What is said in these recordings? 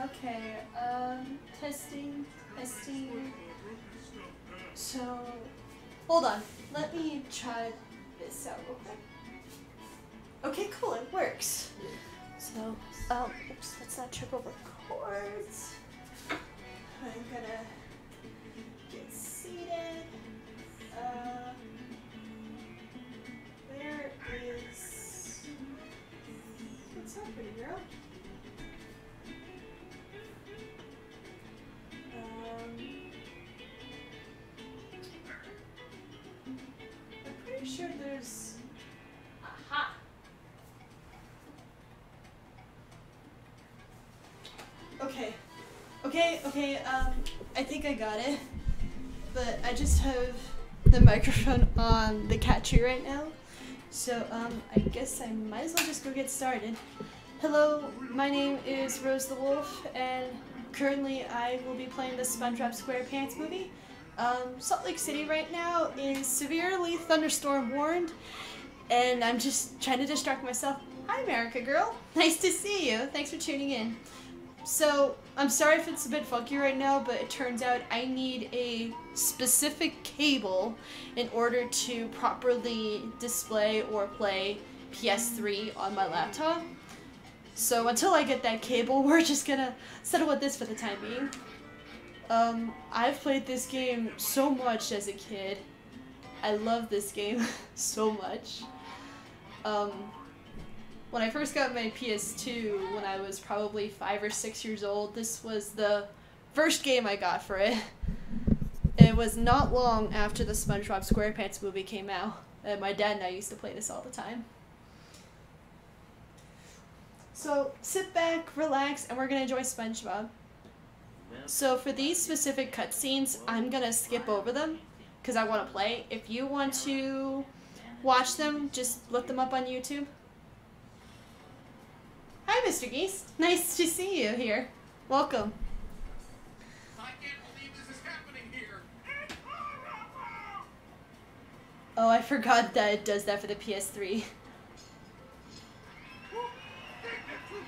Okay, testing. So, hold on. Let me try this out real quick. Okay, cool, it works. So, oops, let's not trip over cords. I'm gonna get seated. Where is... What's up, pretty girl? I'm pretty sure there's... Aha! Okay, I think I got it. But I just have the microphone on the cat tree right now. So, I guess I might as well just go get started. Hello, my name is Rose the Wolf, and currently I will be playing the Spongebob Squarepants movie. Salt Lake City right now is severely thunderstorm warned, and I'm just trying to distract myself. Hi, America girl. Nice to see you. Thanks for tuning in. So, I'm sorry if it's a bit funky right now, but it turns out I need a specific cable in order to properly display or play PS3 on my laptop. So until I get that cable, we're just gonna settle with this for the time being. I've played this game so much as a kid. I love this game so much. When I first got my PS2, when I was probably 5 or 6 years old, this was the first game I got for it. It was not long after the Spongebob Squarepants movie came out, and my dad and I used to play this all the time. So sit back, relax, and we're gonna enjoy SpongeBob. So for these specific cutscenes, I'm gonna skip over them because I want to play. If you want to watch them, just look them up on YouTube. Hi, Mr. Geese. Nice to see you here. Welcome. I can't believe this is happening here. Oh, I forgot that it does that for the PS3.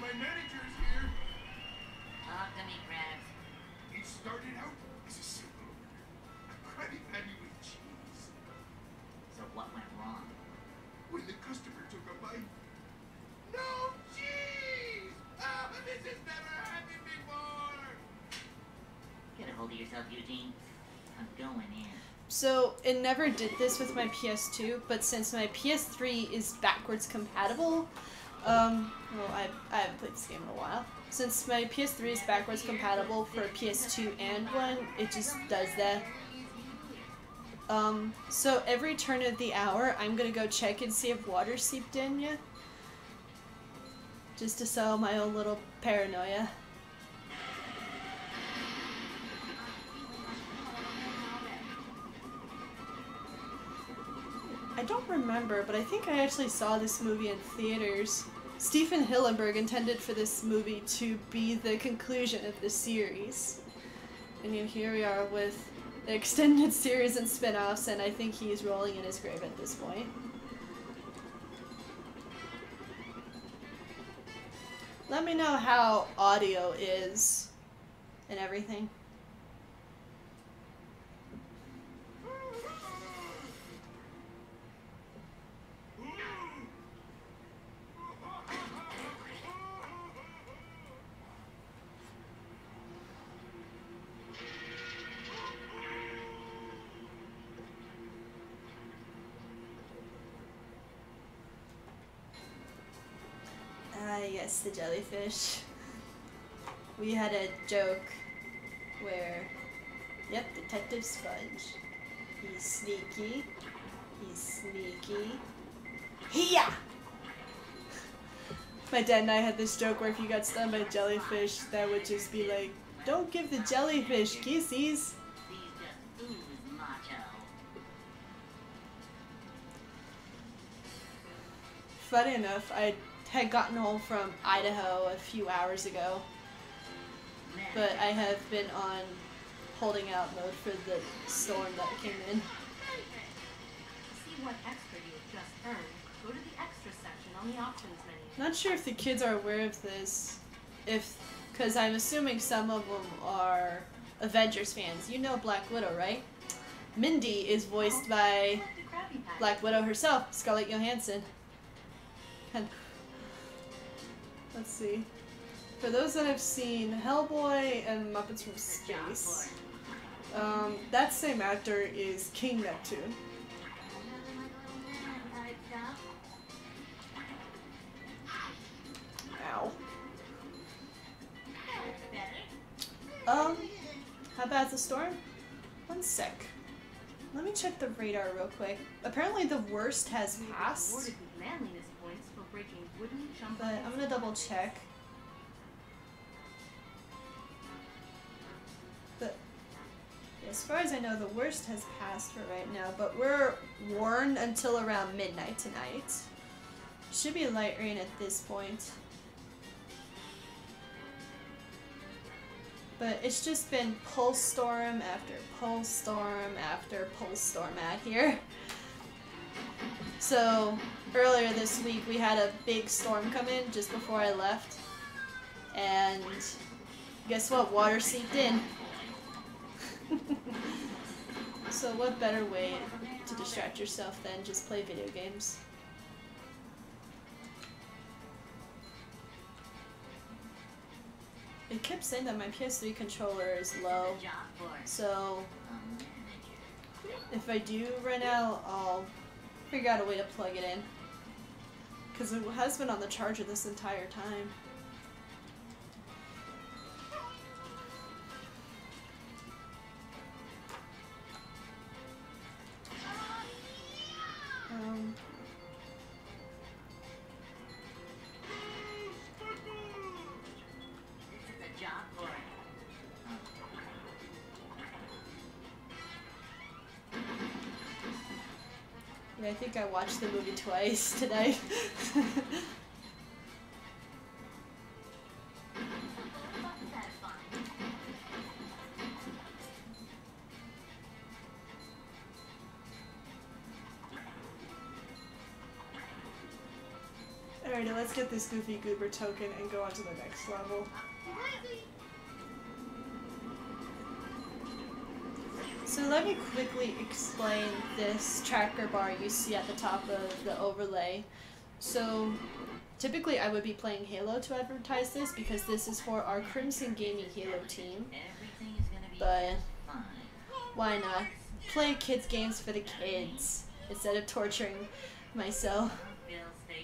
My manager's here. Talk to me, Krabs. He started out as a simple order, a Krabby Patty with cheese. So what went wrong? When the customer took a bite, no cheese! Ah, but this has never happened before. Get a hold of yourself, Eugene. I'm going in. So it never did this with my PS2, but since my PS3 is backwards compatible, well, I haven't played this game in a while. Since my PS3 is backwards compatible for PS2 and 1, it just does that. So every turn of the hour, I'm gonna go check and see if water seeped in yet. Just to sell my own little paranoia. I don't remember, but I think I actually saw this movie in theaters. Stephen Hillenburg intended for this movie to be the conclusion of the series. And here we are with the extended series and spin-offs, and I think he's rolling in his grave at this point. Let me know how audio is and everything. Yes, the jellyfish. We had a joke where, yep, Detective Sponge. He's sneaky. He's sneaky. Hiya! My dad and I had this joke where if you got stung by a jellyfish, that would just be like, don't give the jellyfish kisses. These just ooze macho. Funny enough, I had gotten home from Idaho a few hours ago, but I have been on holding out mode for the storm that came in. To see what extra you have just earned, go to the extra section on the options menu. Not sure if the kids are aware of this, if Because I'm assuming some of them are Avengers fans. You know Black Widow, right? Mindy is voiced by Black Widow herself, Scarlett Johansson. And let's see. For those that have seen Hellboy and Muppets from Space, that same actor is King Neptune. Ow. How bad's the storm? One sec. Let me check the radar real quick. Apparently the worst has passed. But I'm gonna double check. But as far as I know, the worst has passed for right now, but we're warned until around midnight tonight. Should be light rain at this point. But it's just been pulse storm after pulse storm after pulse storm out here. So earlier this week we had a big storm come in just before I left. And guess what? Water seeped in. So what better way to distract yourself than just play video games? It kept saying that my PS3 controller is low, so if I do run out, I'll figure out a way to plug it in. Because it has been on the charger this entire time. Yeah, I think I watched the movie twice tonight. Alrighty, let's get this Goofy Goober token and go on to the next level. So let me quickly explain this tracker bar you see at the top of the overlay. So typically I would be playing Halo to advertise this because this is for our Crimson Gaming Halo team. But why not? Play kids games for the kids instead of torturing myself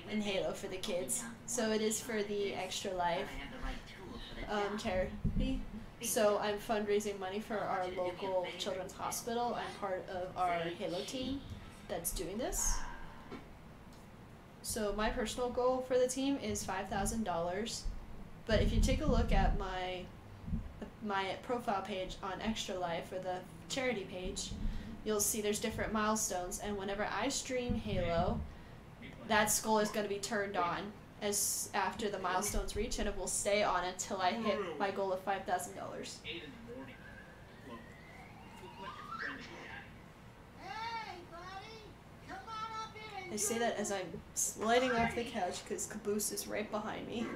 in Halo for the kids. So it is for the Extra Life charity. So I'm fundraising money for our local children's hospital. I'm part of our Halo team that's doing this. So my personal goal for the team is $5,000. But if you take a look at my profile page on Extra Life, or the charity page, you'll see there's different milestones. And whenever I stream Halo, that skull is going to be turned on as after the milestones reach, and it will stay on until I hit my goal of $5,000. I say that as I'm sliding off the couch because Caboose is right behind me.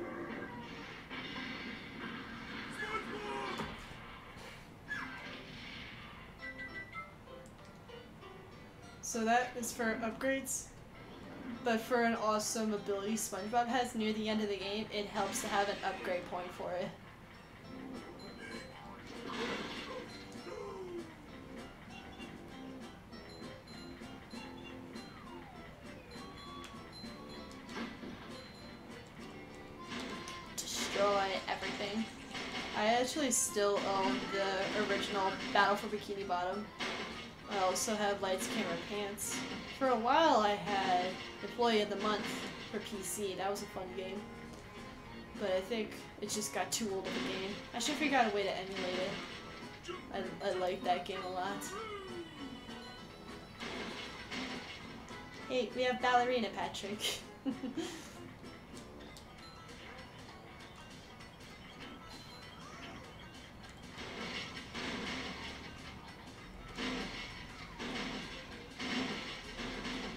So that is for upgrades. But for an awesome ability Spongebob has near the end of the game, it helps to have an upgrade point for it. Destroy everything. I actually still own the original Battle for Bikini Bottom. I also have Lights, Camera, Pants. For a while I had Employee of the Month for PC. That was a fun game. But I think it just got too old of a game. I should figure out a way to emulate it. I like that game a lot. Hey, we have Ballerina, Patrick.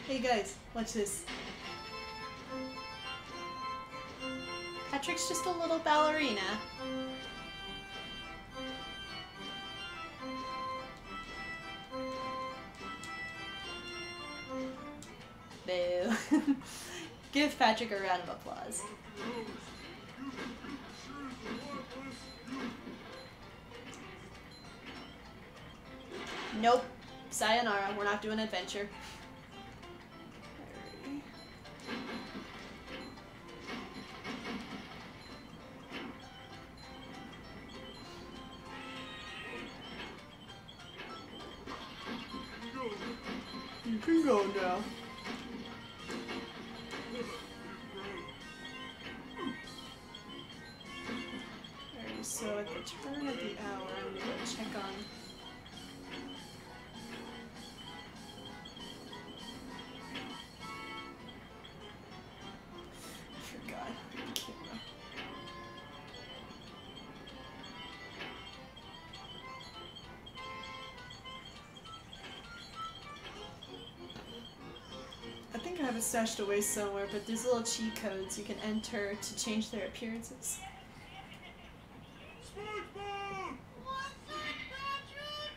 Hey guys, watch this. Patrick's just a little ballerina. Boo. Give Patrick a round of applause. Nope. Sayonara. We're not doing adventure. You can go now. Alright, so at the turn of the hour, I'm gonna go check on. I forgot the camera. I think I have it stashed away somewhere, but there's little cheat codes you can enter to change their appearances. Spongebob! What's up, Patrick?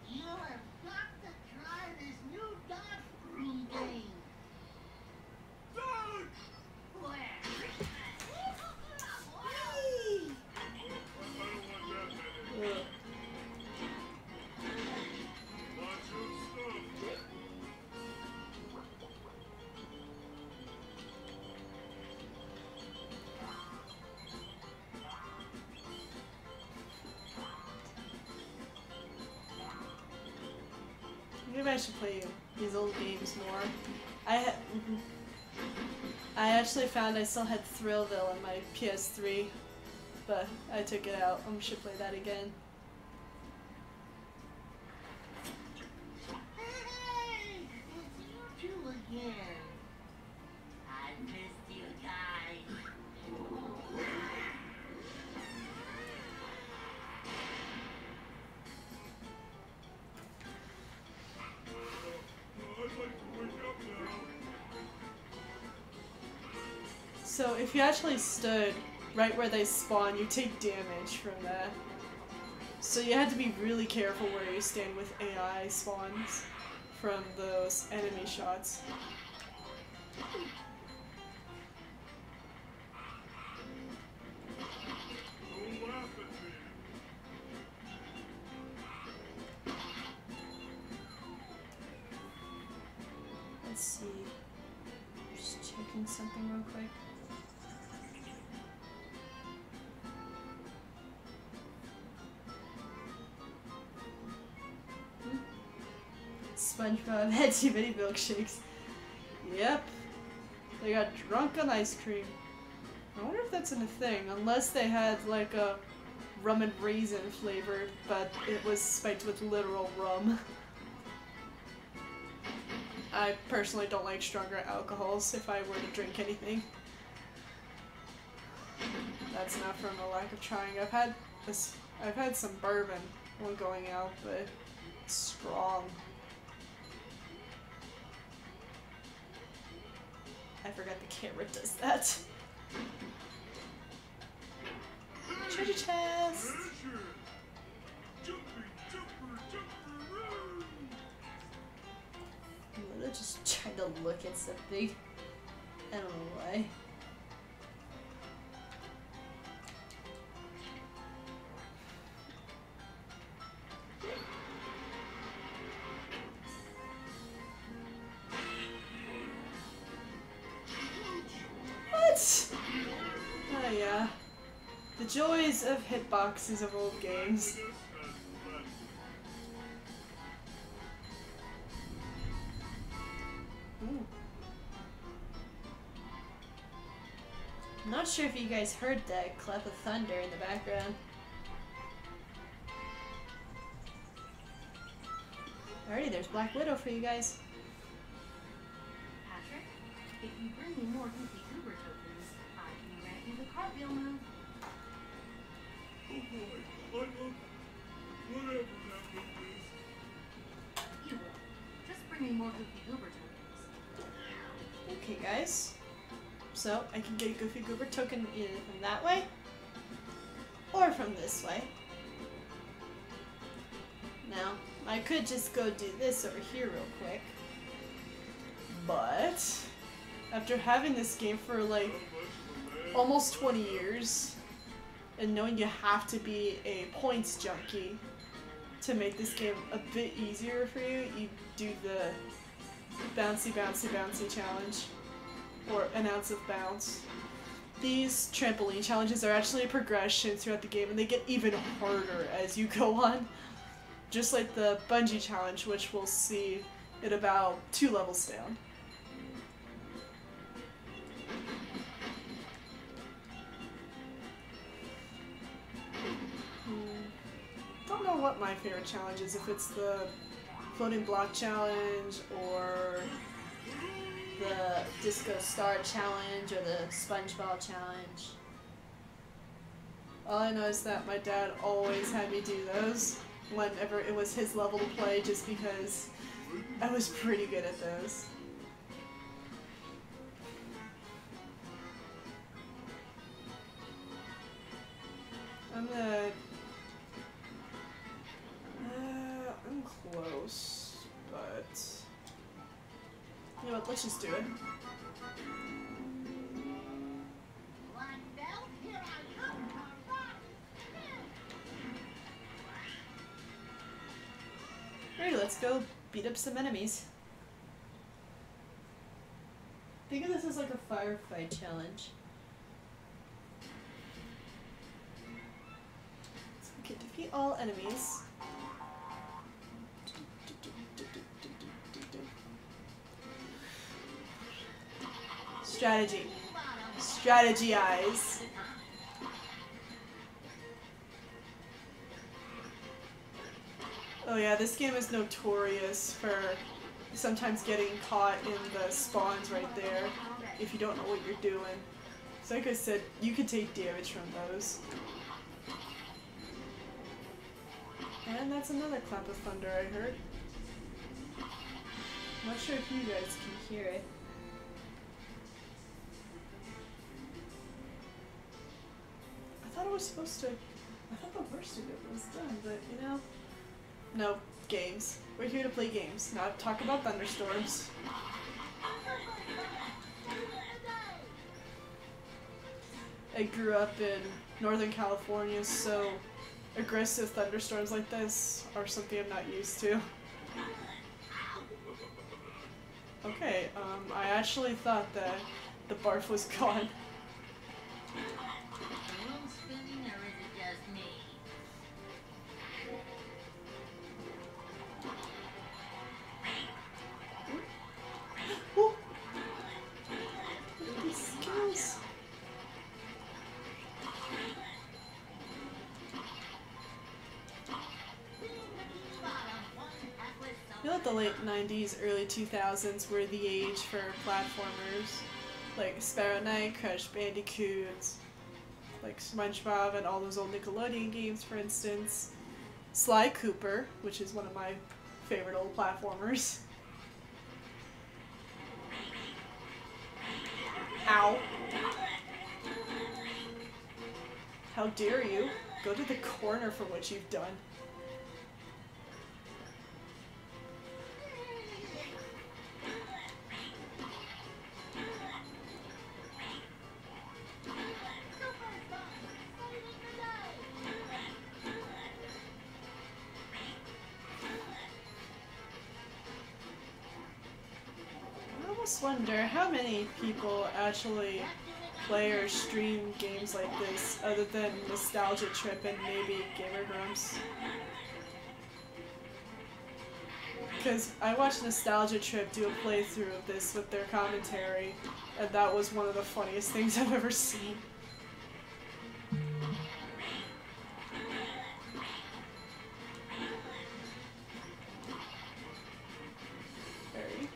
You have got to try this new dodge broom game. Dodge! Where? I don't want that headache. Ugh. Lots of stuff. Maybe I should play these old games more. I actually found I still had Thrillville on my PS3, but I took it out. I should play that again. Hey, it's you two again. I missed you guys. I'd like to wake up now. So if you actually stood right where they spawn, you take damage from that. So you had to be really careful where you stand with AI spawns from those enemy shots. Don't laugh at me. Let's see. Just checking something real quick. SpongeBob had too many milkshakes. Yep. They got drunk on ice cream. I wonder if that's a thing, unless they had like a rum and raisin flavor, but it was spiked with literal rum. I personally don't like stronger alcohols if I were to drink anything. That's not from a lack of trying. I've had some bourbon when going out, but it's strong. I forgot the camera does that. Treasure chest! Treasure! Jumpy, jumper, jumperoo! I'm literally just trying to look at something. I don't know why. What? Oh yeah. The joys of hitboxes of old games. Ooh. I'm not sure if you guys heard that clap of thunder in the background. Alrighty, there's Black Widow for you guys. Patrick, if you bring me more goofy goober tokens, I can grant you the cartwheel move. Oh boy, I love whatever that move is. You will. Just bring me more goofy goober tokens. Okay, guys. So, I can get a Goofy Goober token either from that way, or from this way. Now, I could just go do this over here real quick. But after having this game for like almost 20 years and knowing you have to be a points junkie to make this game a bit easier for you, you do the bouncy bouncy bouncy challenge, or an ounce of bounce. These trampoline challenges are actually a progression throughout the game, and they get even harder as you go on. Just like the bungee challenge, which we'll see at about 2 levels down. Don't know what my favorite challenge is, if it's the floating block challenge, or the disco star challenge, or the Spongebob challenge. All I know is that my dad always had me do those whenever it was his level to play, just because I was pretty good at those. I'm close, but you know what, let's just do it. Black belt, here I come. Alright, let's go beat up some enemies. Think of this as like a firefight challenge. So we can defeat all enemies. Strategy. Strategize. Oh yeah, this game is notorious for sometimes getting caught in the spawns right there if you don't know what you're doing. So like I said, you could take damage from those. And that's another clap of thunder I heard. I'm not sure if you guys can hear it. I thought it was supposed to... I thought the worst of it was done, but you know... No, games. We're here to play games, not talk about thunderstorms. I grew up in Northern California, so aggressive thunderstorms like this are something I'm not used to. Okay, I actually thought that the barf was gone. Room spinning, or is it just me? Ooh. Look at these skills. I feel like the late 90s, early 2000s were the age for platformers, like Sparrow Knight, Crash Bandicoot, like Spongebob, and all those old Nickelodeon games, for instance. Sly Cooper, which is one of my favorite old platformers. Ow. How dare you? Go to the corner for what you've done. I almost wonder how many people actually play or stream games like this other than Nostalgia Trip and maybe Gamer Grumps. Because I watched Nostalgia Trip do a playthrough of this with their commentary, and that was one of the funniest things I've ever seen. Very.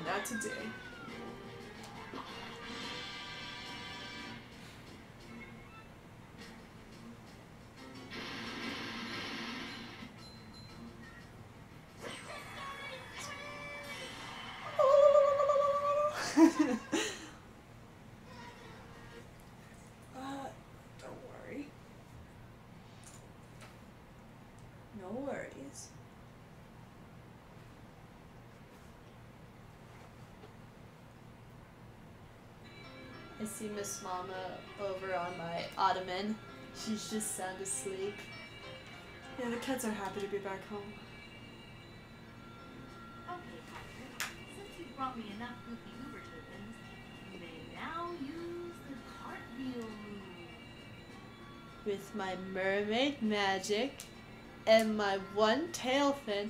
Not today. Don't worry. No worries. I see Miss Mama over on my ottoman. She's just sound asleep. Yeah, the kids are happy to be back home. Okay, Patrick. Since you brought me enough goofy Uber tokens, you may now use the cartwheel move. With my mermaid magic and my one tail fin,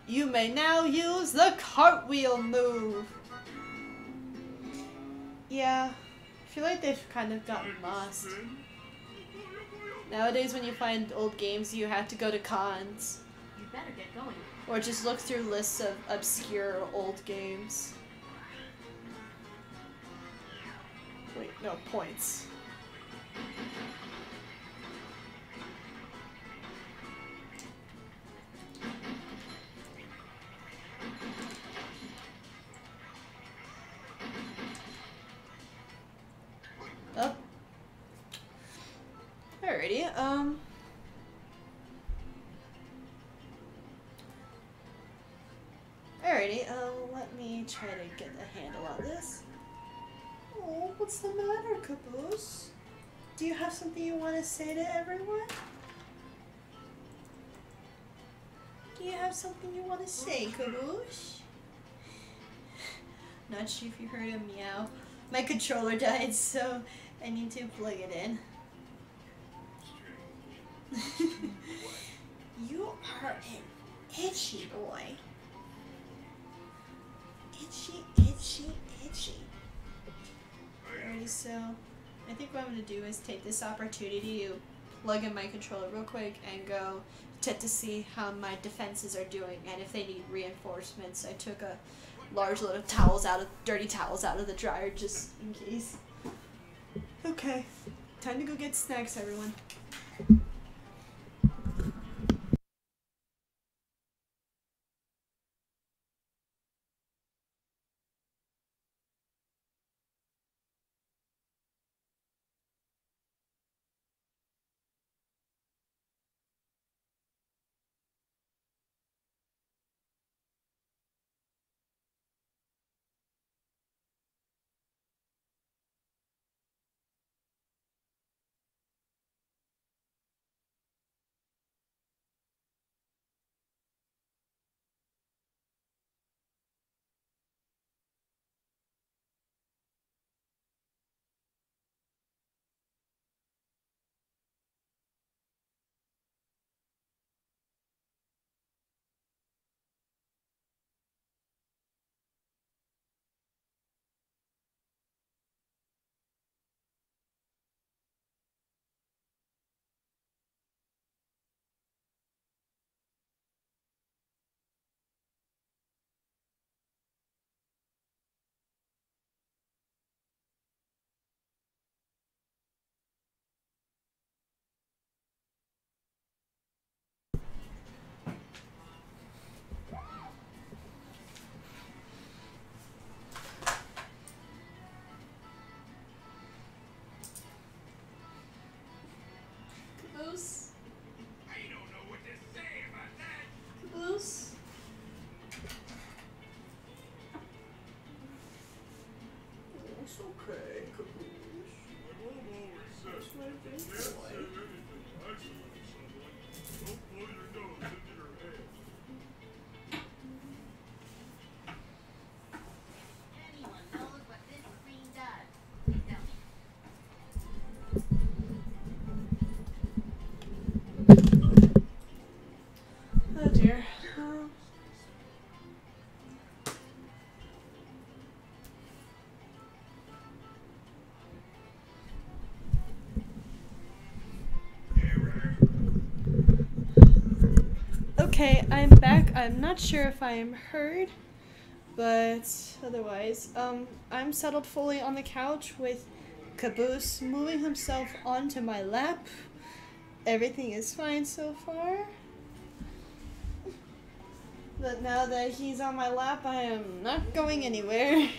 you may now use the cartwheel move. Yeah, I feel like they've kind of gotten lost. Nowadays when you find old games, you have to go to cons. You better get going. Or just look through lists of obscure old games. Wait, no, points. Oh. Alrighty, Alrighty, let me try to get a handle on this. Oh, what's the matter, Caboose? Do you have something you want to say to everyone? Do you have something you want to say, Caboose? Not sure if you heard a meow. My controller died, so I need to plug it in. You are an itchy boy. Itchy, itchy, itchy. Alrighty, so I think what I'm going to do is take this opportunity to plug in my controller real quick and go to see how my defenses are doing and if they need reinforcements. I took a large load of dirty towels out of the dryer just in case. Okay, time to go get snacks, everyone. Caboose? I don't know what to say about that. Caboose? It's okay, Caboose. That's my big boy. Don't blow your nose into your head. Anyone knows what this screen does? Tell me. Oh dear. Okay, I'm back. I'm not sure if I am heard, but otherwise, I'm settled fully on the couch with Caboose moving himself onto my lap. Everything is fine so far. But now that he's on my lap, I am not going anywhere.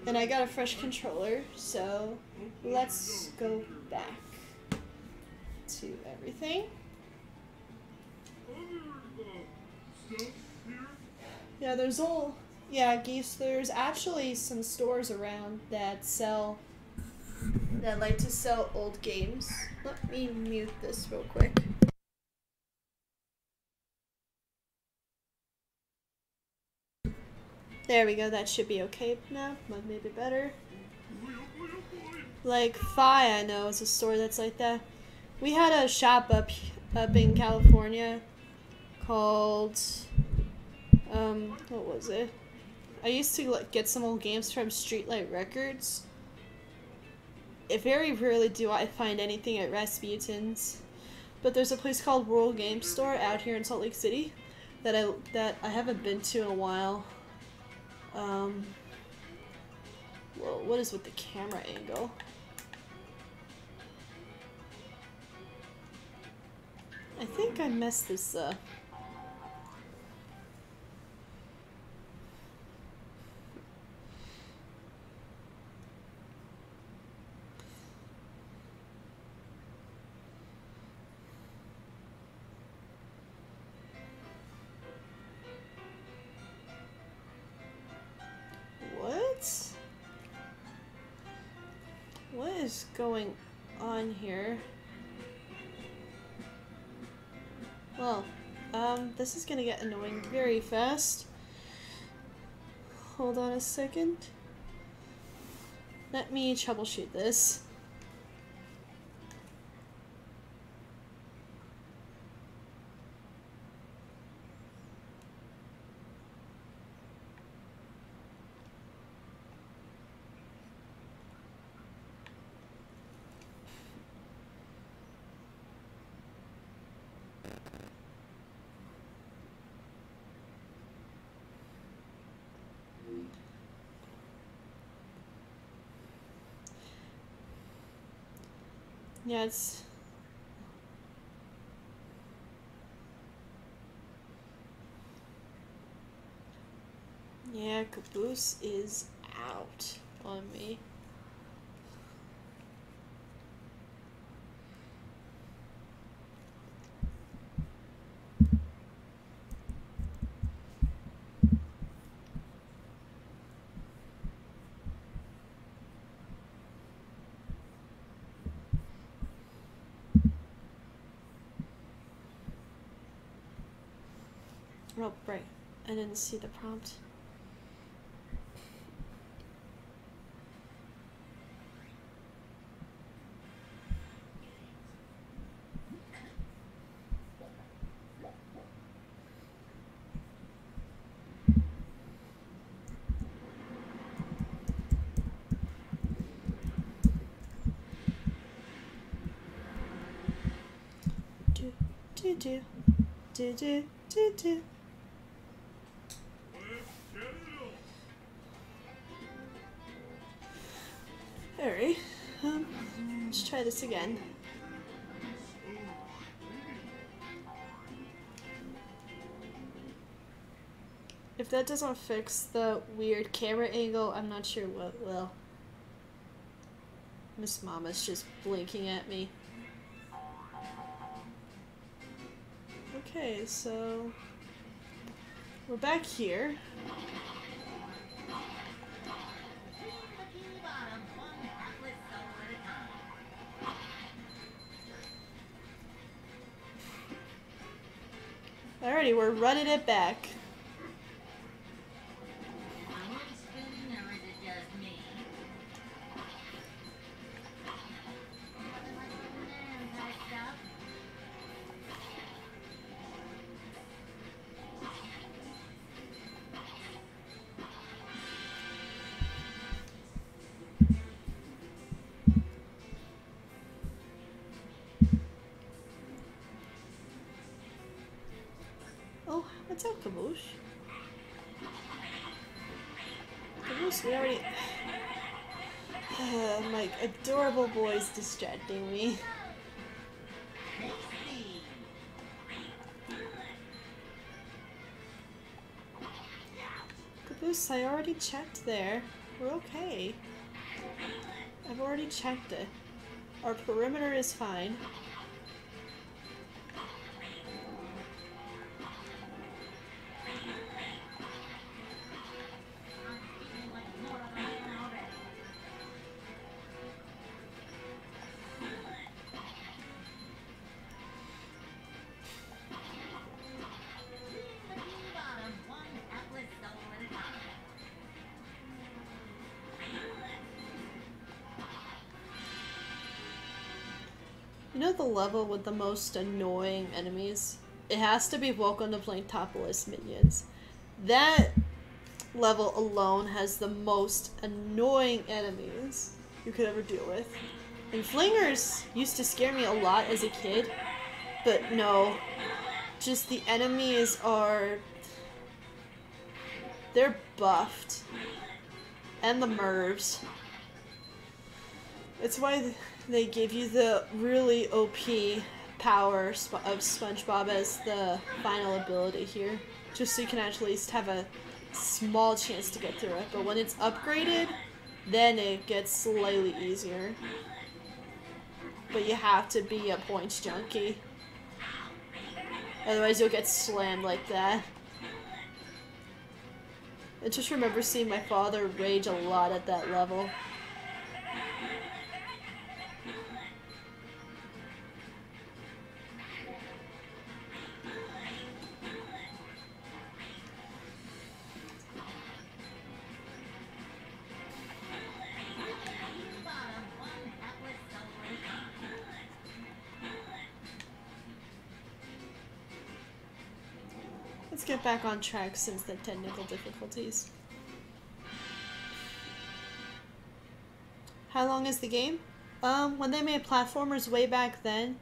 And I got a fresh controller, so let's go back to everything. Yeah, there's all Yeah, Geese, there's actually some stores around that like to sell old games. Let me mute this real quick. There we go, that should be okay now, maybe better. Like Fi, I know, is a store that's like that. We had a shop up in California called, what was it? I used to get some old games from Streetlight Records. Very rarely do I find anything at Rasputin's, but there's a place called World Game Store out here in Salt Lake City that I haven't been to in a while. Well, what is with the camera angle? I think I messed this up. What is going on here? Well, this is gonna get annoying very fast. Hold on a second. Let me troubleshoot this. Yeah, it's... Yeah, Caboose is out on me. Oh, right. I didn't see the prompt. Do, do, do, do, do, do, do. Alright, let's try this again. If that doesn't fix the weird camera angle, I'm not sure what will. Miss Mama's just blinking at me. Okay, so we're back here. Alrighty, we're running it back. Oh, what's up, Caboose? Caboose, we already... my adorable boy's distracting me. Caboose, I already checked there. We're okay. I've already checked it. Our perimeter is fine. You know the level with the most annoying enemies? It has to be Welcome to Planktopolis Minions. That level alone has the most annoying enemies you could ever deal with. And flingers used to scare me a lot as a kid, but no. Just the enemies are... they're buffed. And the Mervs. It's why they give you the really OP power of Spongebob as the final ability here. Just so you can at least have a small chance to get through it. But when it's upgraded, then it gets slightly easier. But you have to be a points junkie. Otherwise you'll get slammed like that. I just remember seeing my father rage a lot at that level. Let's get back on track since the technical difficulties. How long is the game? When they made platformers way back then,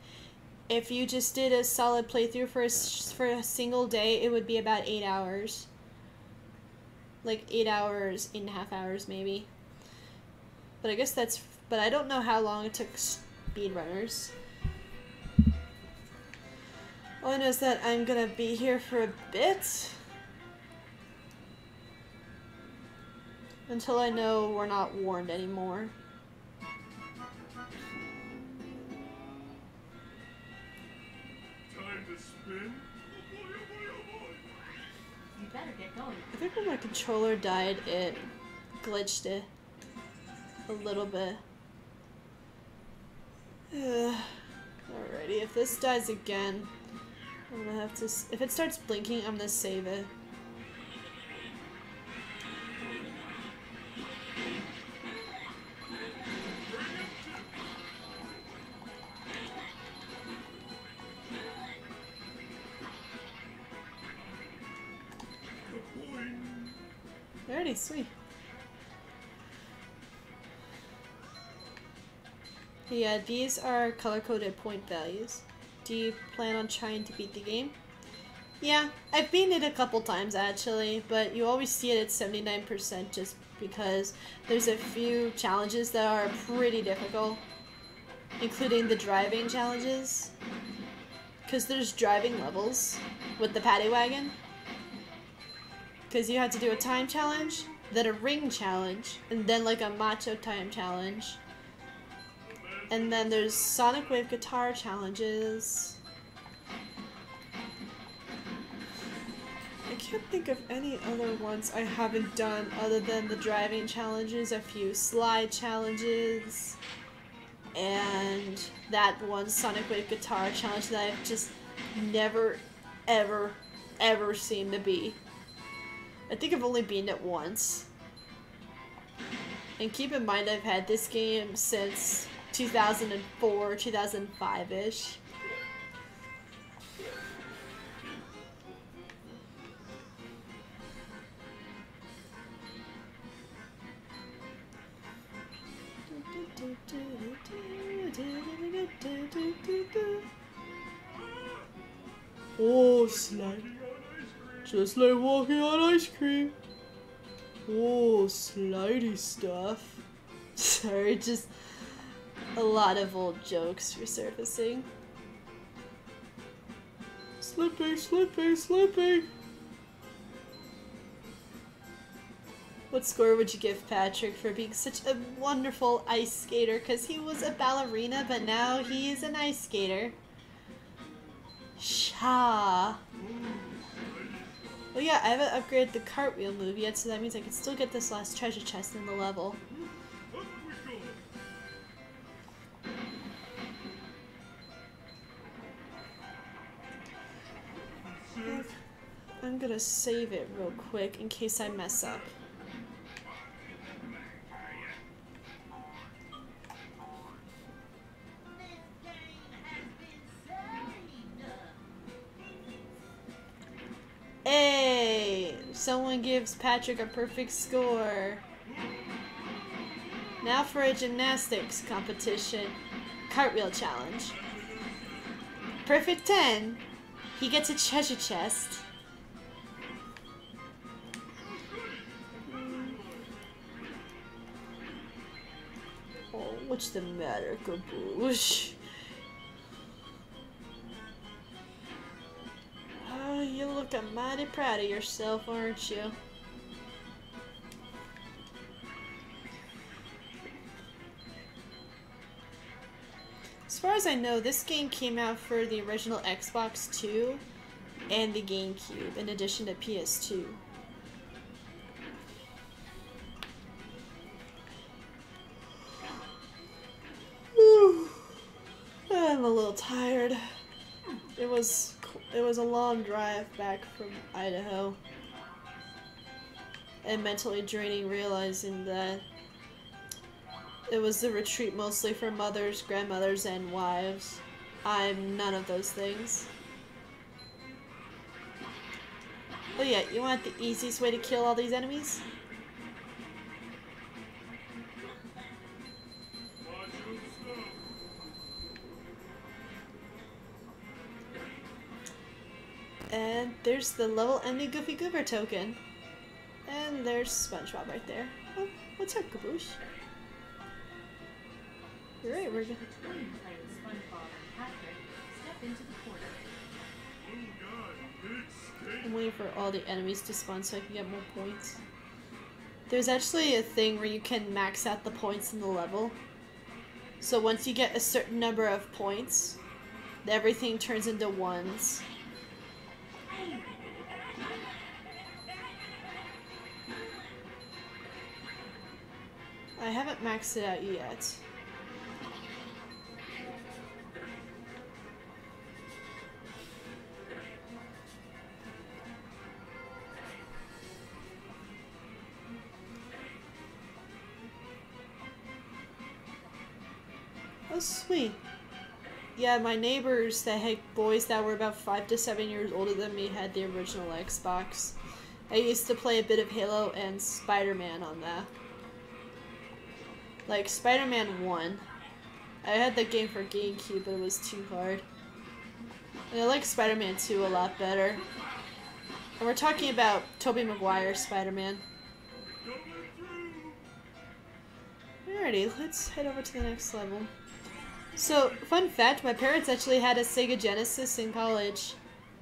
if you just did a solid playthrough for a single day, it would be about 8 hours. Like 8 hours, 8.5 hours maybe. But I guess that's... but I don't know how long it took speedrunners. All I know is that I'm gonna be here for a bit. Until I know we're not warned anymore. Time to spin. You better get going. I think when my controller died, it glitched it a little bit. Alrighty, if this dies again, I'm gonna have to... if it starts blinking, I'm gonna save it. Alrighty, sweet. Yeah, these are color-coded point values. Do you plan on trying to beat the game? Yeah, I've beaten it a couple times actually, but you always see it at 79% just because there's a few challenges that are pretty difficult, including the driving challenges. Because there's driving levels with the paddy wagon. Because you have to do a time challenge, then a ring challenge, and then like a macho time challenge. And then there's Sonic Wave guitar challenges. I can't think of any other ones I haven't done other than the driving challenges, a few slide challenges, and that one Sonic Wave guitar challenge that I've just never, ever, ever seemed to beat. I think I've only beaten it once. And keep in mind I've had this game since 2004, 2005-ish. Oh, slide. Just like walking on ice cream. Oh, slidey stuff. Sorry, just a lot of old jokes resurfacing. Slippy, slippy, slippy. What score would you give Patrick for being such a wonderful ice skater? Because he was a ballerina, but now he is an ice skater. Sha. Oh yeah, I haven't upgraded the cartwheel move yet, so that means I can still get this last treasure chest in the level. I'm gonna save it real quick in case I mess up. This game someone gives Patrick a perfect score. Now for a gymnastics competition. Cartwheel challenge. Perfect 10. He gets a treasure chest. Oh, what's the matter, Kaboosh? Oh, you look mighty proud of yourself, aren't you? As far as I know, this game came out for the original Xbox 2 and the GameCube, in addition to PS2. I'm a little tired. It was a long drive back from Idaho. And mentally draining, realizing that it was the retreat mostly for mothers, grandmothers, and wives. I'm none of those things. But yeah, you want the easiest way to kill all these enemies? And there's the level enemy Goofy Goober token. And there's Spongebob right there. Oh, what's up, Kaboosh? You're right, we're good. The twins playing Spongebob and Patrick step into the corner. I'm waiting for all the enemies to spawn so I can get more points. There's actually a thing where you can max out the points in the level. So once you get a certain number of points, everything turns into ones. I haven't maxed it out yet. Oh, sweet. Yeah, my neighbors that had boys that were about 5 to 7 years older than me had the original Xbox. I used to play a bit of Halo and Spider-Man on that. Like, Spider-Man 1. I had that game for GameCube, but it was too hard. And I like Spider-Man 2 a lot better. And we're talking about Tobey Maguire's Spider-Man. Alrighty, let's head over to the next level. So, fun fact, my parents actually had a Sega Genesis in college.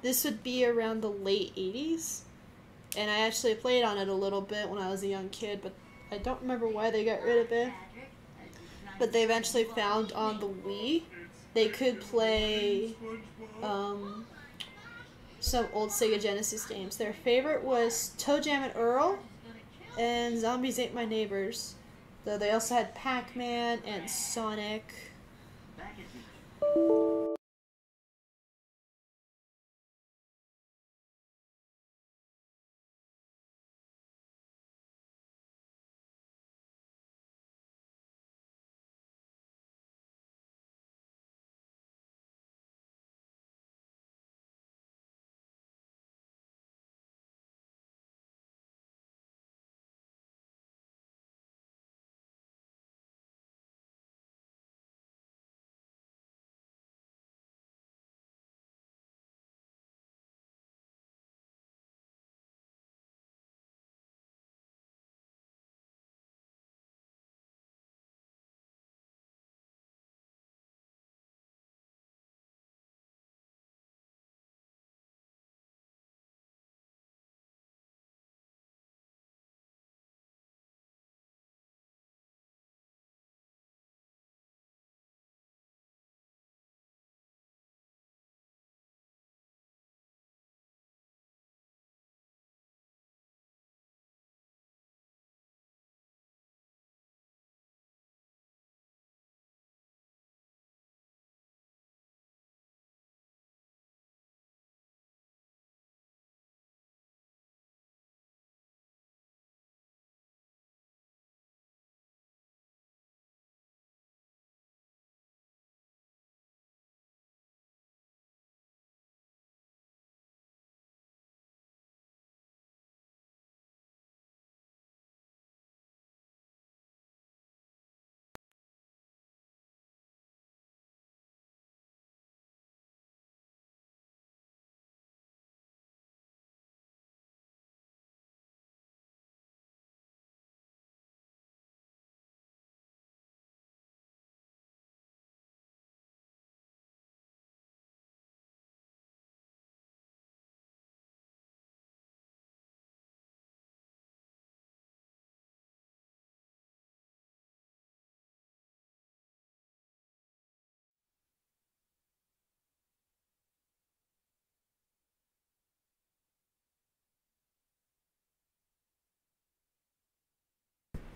This would be around the late 80s. And I actually played on it a little bit when I was a young kid, but I don't remember why they got rid of it. But they eventually found on the Wii, they could play some old Sega Genesis games. Their favorite was Toe Jam and Earl and Zombies Ate My Neighbors. Though they also had Pac-Man and Sonic.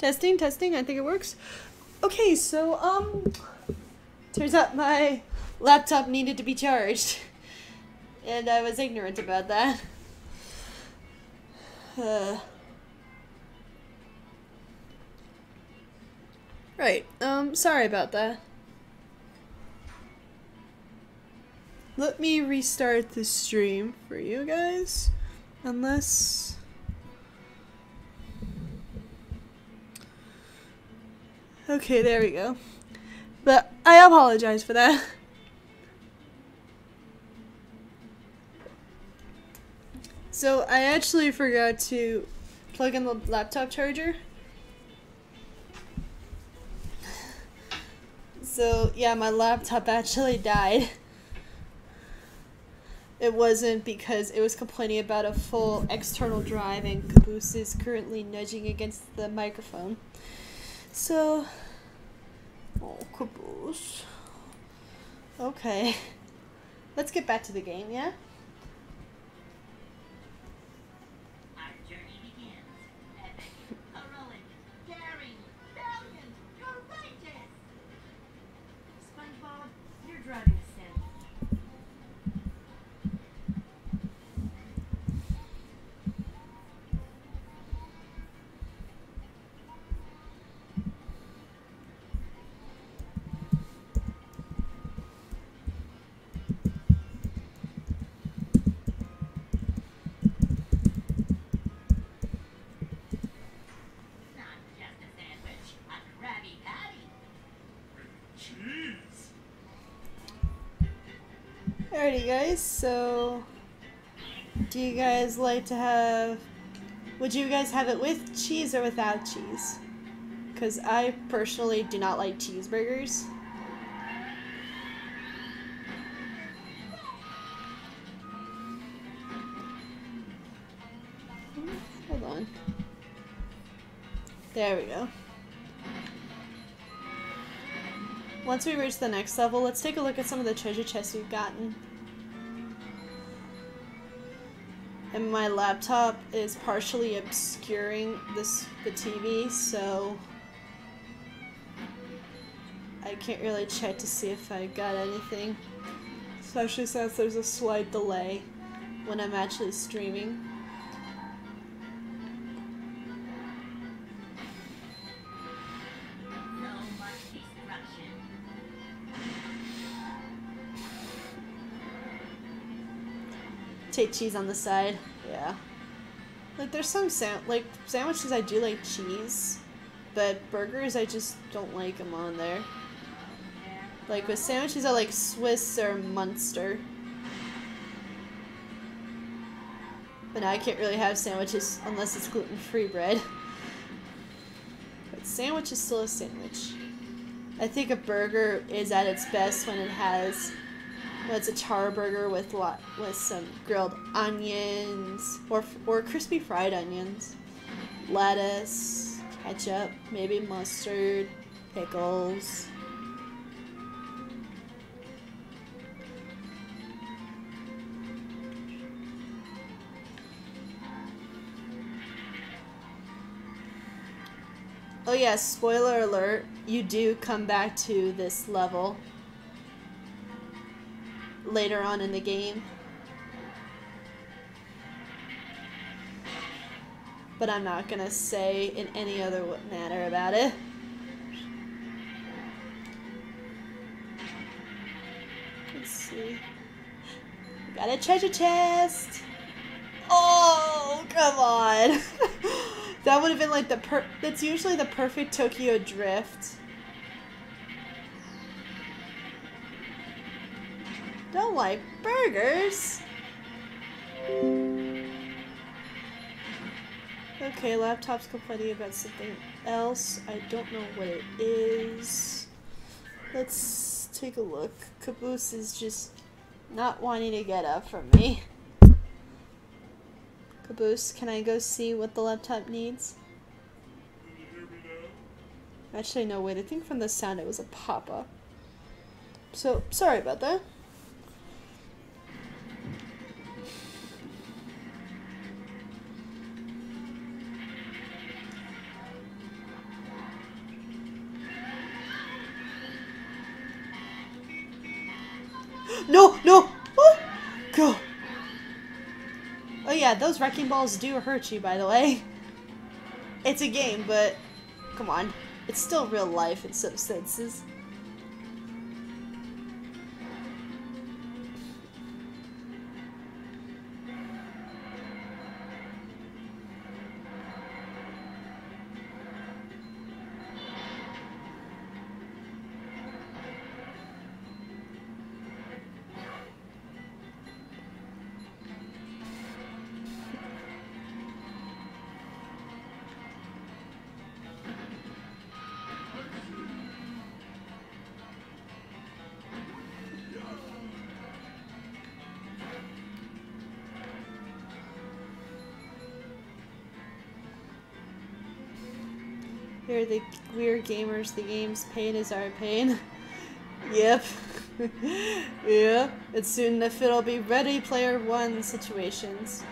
Testing, testing, I think it works. Okay, so, turns out my laptop needed to be charged. And I was ignorant about that. Right, sorry about that. Let me restart the stream for you guys. Unless... Okay, there we go. But I apologize for that. So I actually forgot to plug in the laptop charger. So yeah, my laptop actually died. It wasn't because it was complaining about a full external drive and Caboose is currently nudging against the microphone. So, oh, Caboose. Okay. Let's get back to the game, yeah? Our journey begins. Epic, heroic, daring, valiant, courageous. Spongebob, you're driving a sandwich. Not just a sandwich, a Krabby Patty. Cheese. Alrighty guys, so do you guys like to have, would you guys have it with cheese or without cheese? Because I personally do not like cheeseburgers. Hold on. There we go. Once we reach the next level, let's take a look at some of the treasure chests we've gotten. And my laptop is partially obscuring the TV, so I can't really check to see if I got anything. Especially since there's a slight delay when I'm actually streaming. So much destruction. Take cheese on the side, yeah. Like there's some sandwiches I do like cheese, but burgers I just don't like them on there. Like with sandwiches I like Swiss or Munster. But I can't really have sandwiches unless it's gluten-free bread. But sandwich is still a sandwich. I think a burger is at its best when it's a char burger with some grilled onions or crispy fried onions, lettuce, ketchup, maybe mustard, pickles. Oh yeah, spoiler alert, you do come back to this level later on in the game. But I'm not gonna say in any other manner about it. Let's see. We got a treasure chest! Oh, come on! That would have been like that's usually the perfect Tokyo Drift. Don't like burgers. Okay, laptop's complaining about something else. I don't know what it is. Let's take a look. Caboose is just not wanting to get up from me. Caboose, can I go see what the laptop needs? Can you hear me now? Actually, no, wait. I think from the sound it was a pop-up. So, sorry about that. No, no! Oh, go! Oh yeah, those wrecking balls do hurt you, by the way. It's a game, but come on. It's still real life in some senses. Here are the weird gamers, the game's pain is our pain. Yep. Yeah. It's soon enough it'll be Ready Player One situations.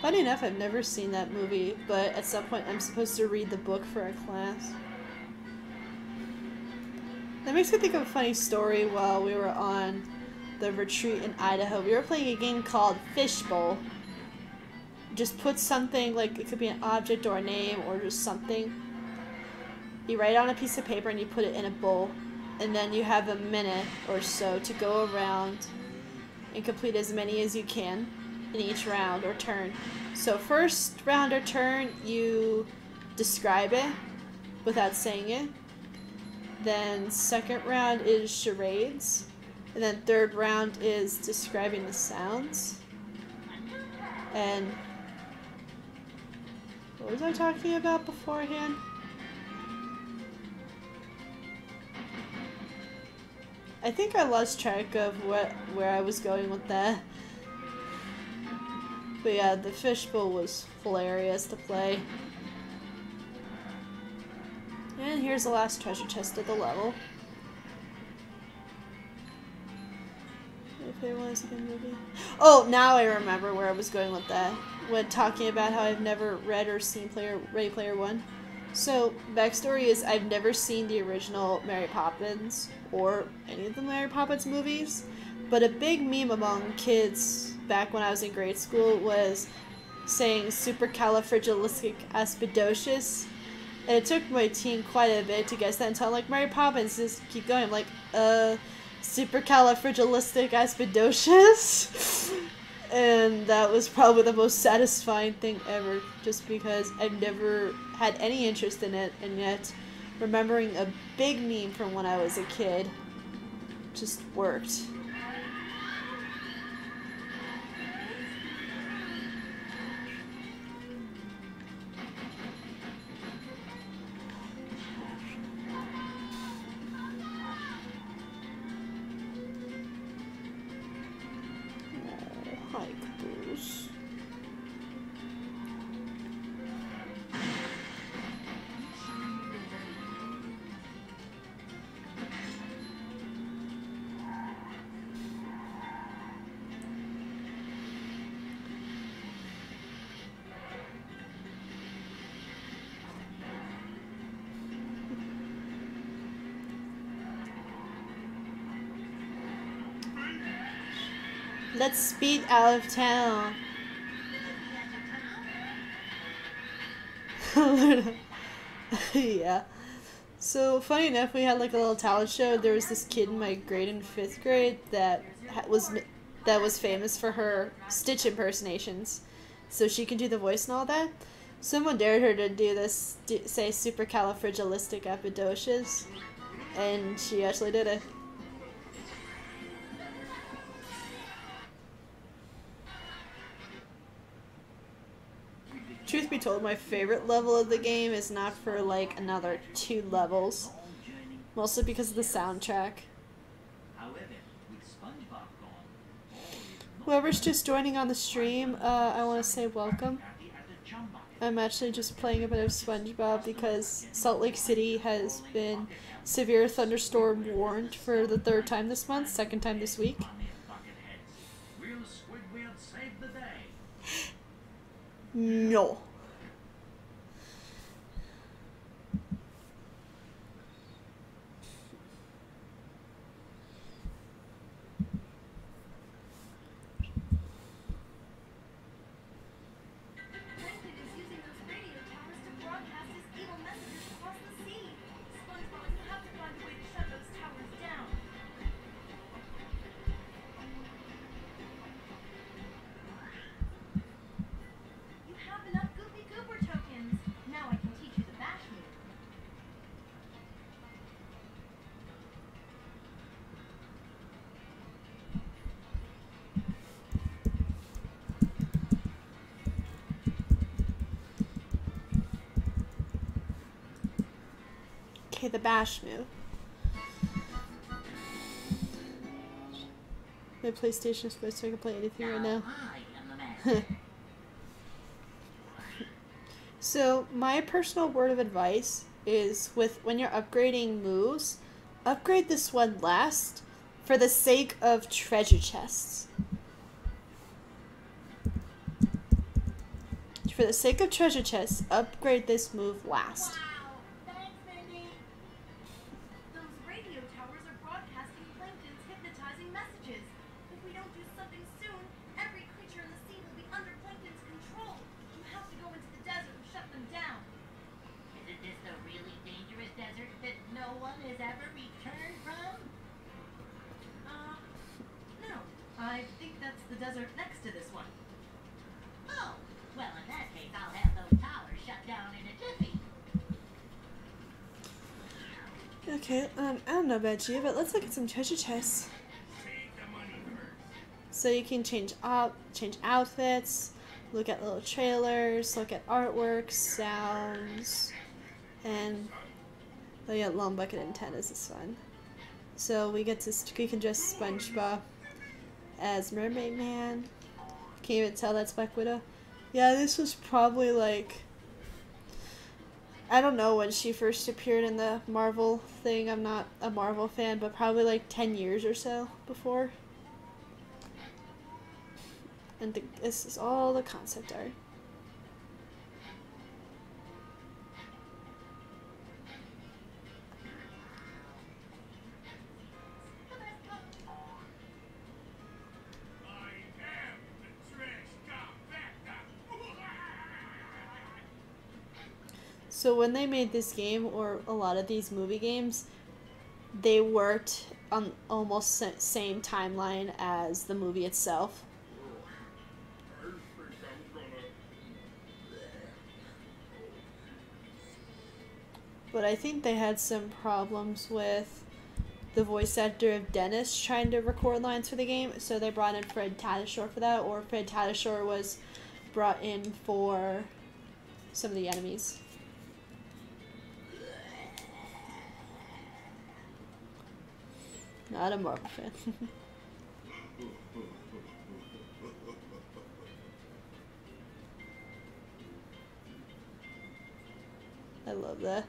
Funny enough, I've never seen that movie, but at some point I'm supposed to read the book for a class. That makes me think of a funny story while we were on the retreat in Idaho. We were playing a game called Fishbowl. Just put something, like it could be an object or a name or just something. You write it on a piece of paper and you put it in a bowl. And then you have a minute or so to go around and complete as many as you can in each round or turn. So first round or turn, you describe it without saying it. Then second round is charades. And then third round is describing the sounds. And what was I talking about beforehand? I think I lost track of where I was going with that. But yeah, the fishbowl was hilarious to play. And here's the last treasure chest of the level. My favorite one is a good movie. Oh, now I remember where I was going with that. When talking about how I've never read or seen Ready Player One. So, backstory is I've never seen the original Mary Poppins or any of the Mary Poppins movies, but a big meme among kids back when I was in grade school was saying supercalifragilisticexpialidocious, and it took my team quite a bit to guess that until I'm like, Mary Poppins, just keep going. I'm like, supercalifragilisticexpialidocious? And that was probably the most satisfying thing ever, just because I've never had any interest in it, and yet remembering a big meme from when I was a kid just worked. Let's speed out of town. Yeah. So, funny enough, we had like a little talent show. There was this kid in my grade in 5th grade that was famous for her Stitch impersonations. So she can do the voice and all that. Someone dared her to do this, say supercalifragilisticexpialidocious, and she actually did it. Truth be told, my favorite level of the game is not for like another 2 levels, mostly because of the soundtrack. Whoever's just joining on the stream, I want to say welcome. I'm actually just playing a bit of Spongebob because Salt Lake City has been severe thunderstorm warned for the 3rd time this month, 2nd time this week. No. Okay, the bash move. My PlayStation is supposed so I can play anything right now. I am the master. So my personal word of advice is with when you're upgrading moves, upgrade this one last for the sake of treasure chests. For the sake of treasure chests, upgrade this move last. Wow! Thanks, Mindy! Those radio towers are broadcasting Plankton's hypnotizing messages. If we don't do something soon, every creature in the sea will be under Plankton's control. You have to go into the desert and shut them down. Isn't this the really dangerous desert that no one has ever returned from? No. I think that's the desert next to this one. Oh, well, in that case, I'll have those towers shut down in a jiffy. Okay, I don't know about you, but let's look at some treasure chests. Save the money first. So you can change outfits, look at little trailers, look at artwork, sounds, and oh yeah, Long Bucket and Tennis is fun. So we can dress SpongeBob as Mermaid Man. Can't even tell that's Black Widow. Yeah, this was probably like, I don't know when she first appeared in the Marvel thing. I'm not a Marvel fan, but probably like 10 years or so before. And this is all the concept art. I am the trash compactor. So when they made this game, or a lot of these movie games, they worked on almost same timeline as the movie itself. I think I'm gonna. But I think they had some problems with the voice actor of Dennis trying to record lines for the game, so they brought in Fred Tatasciore for that, or Fred Tatasciore was brought in for some of the enemies. Not a Marvel fan. I love that.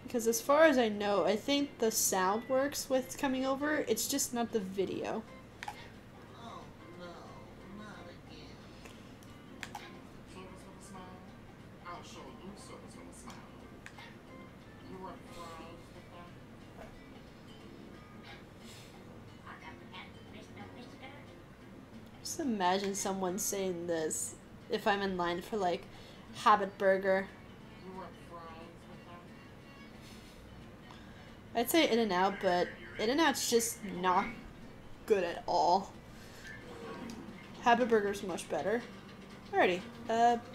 Because as far as I know, I think the sound works with coming over, it's just not the video. Oh, no, not again. Service with a smile. I'll show you service with a smile. You want fries with that? I got the cat, Mr. Just imagine someone saying this if I'm in line for like Habit Burger. You want fries with that? I'd say In-N-Out, but In-N-Out's just not good at all. Habit Burger's much better. Alrighty,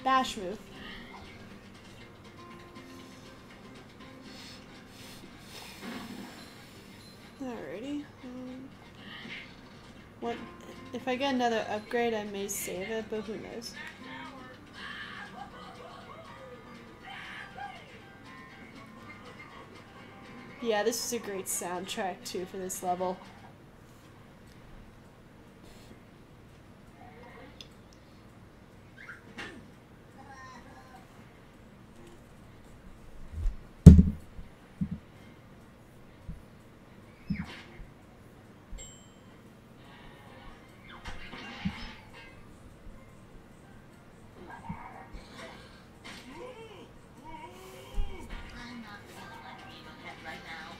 bash move. Alrighty. What if I get another upgrade? I may save it, but who knows? Yeah, this is a great soundtrack too for this level. I'm not feeling like being a pet right now.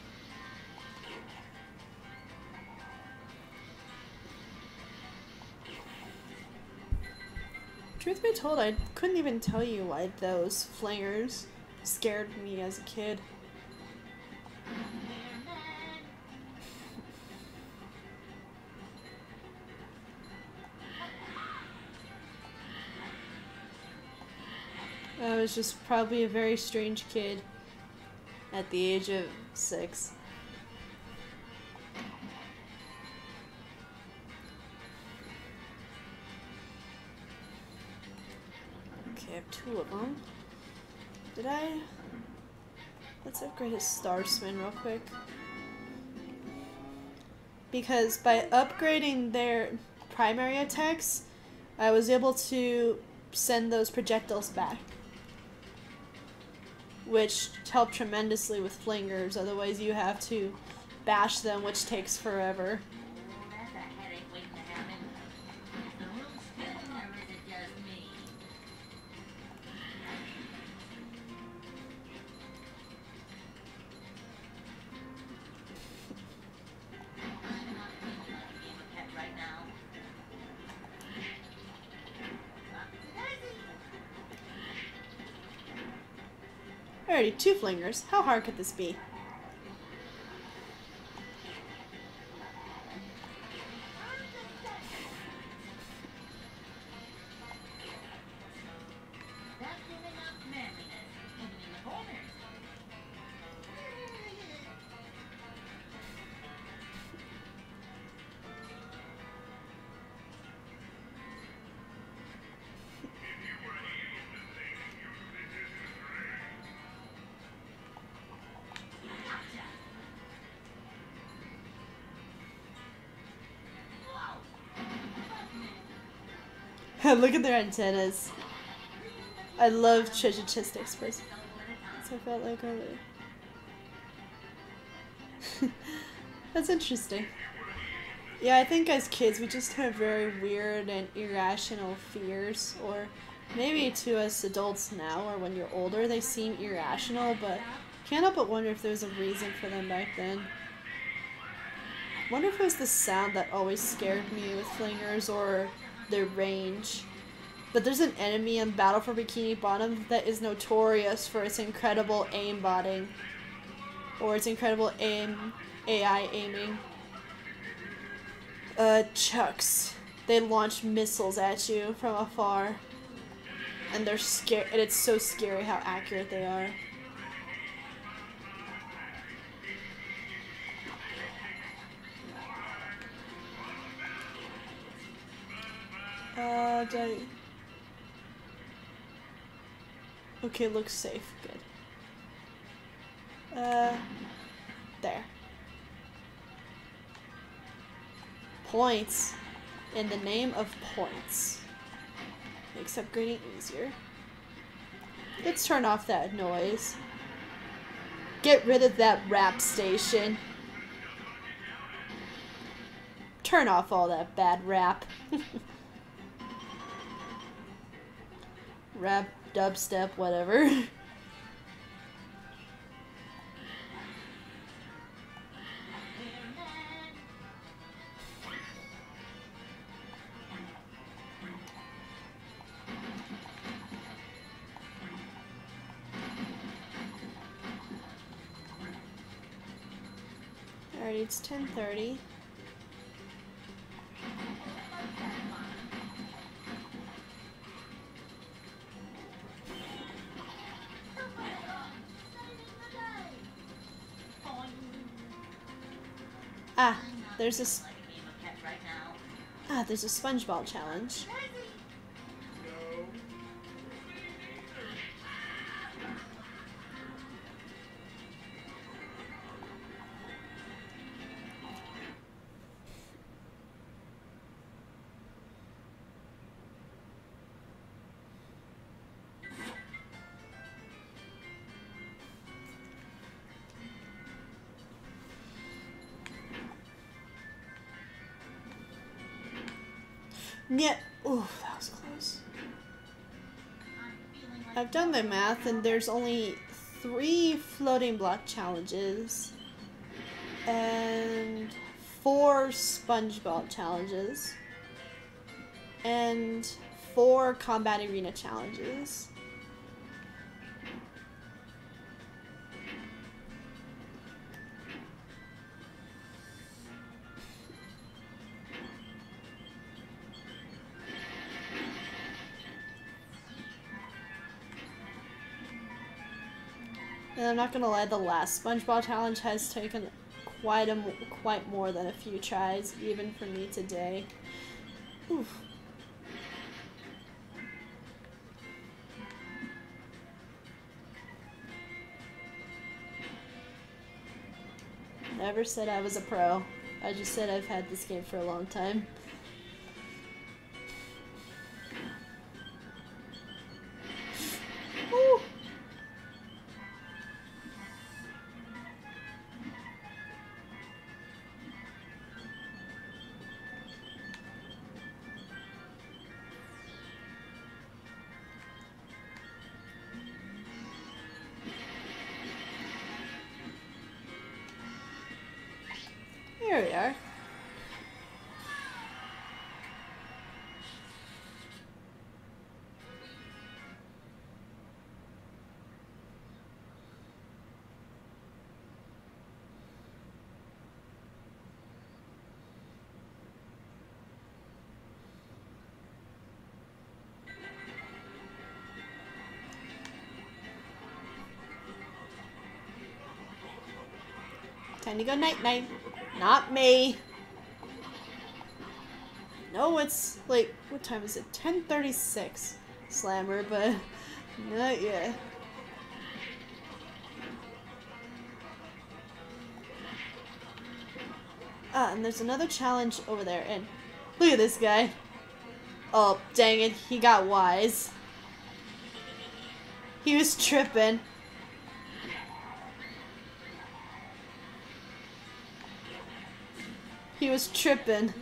Truth be told, I couldn't even tell you why those flingers scared me as a kid. I was just probably a very strange kid at the age of 6. Okay. Okay, I have 2 of them. Did I? Let's upgrade his Star Spin real quick. Because by upgrading their primary attacks, I was able to send those projectiles back. Which helped tremendously with flingers, otherwise you have to bash them, which takes forever. That's a headache waiting to happen. Is the room spinning or is it just me? I'm not thinking of being a pet right now. Alrighty, 2 flingers. How hard could this be? That's giving up manliness, even in the corners. Look at their antennas. I love treasure-chestics, but so I felt like earlier. That's interesting. Yeah, I think as kids we just have very weird and irrational fears, or maybe to us adults now, or when you're older, they seem irrational, but can't help but wonder if there was a reason for them back then. Wonder if it was the sound that always scared me with flingers, or their range. But there's an enemy in Battle for Bikini Bottom that is notorious for its incredible aimbotting, or its incredible AI aiming. Chucks. They launch missiles at you from afar, and they're scary. And it's so scary how accurate they are. Okay, looks safe. Good. There. Points. In the name of points. Makes upgrading easier. Let's turn off that noise. Get rid of that rap station. Turn off all that bad rap. Rap, dubstep, whatever. Alright, it's 10:30. There's a Spongebob challenge. Yeah. Ooh, that was close. I've done the math, and there's only 3 floating block challenges and 4 Spongebob challenges and 4 combat arena challenges. And I'm not gonna lie, the last Spongebob challenge has taken quite more than a few tries, even for me today. Oof. never said I was a pro. I just said I've had this game for a long time. Woo! Here we are. Time to go night-night. Not me. No, it's like, what time is it? 10:36. Slammer, but not yet. Ah, and there's another challenge over there, and look at this guy. Oh, dang it, he got wise. He was tripping. He was tripping.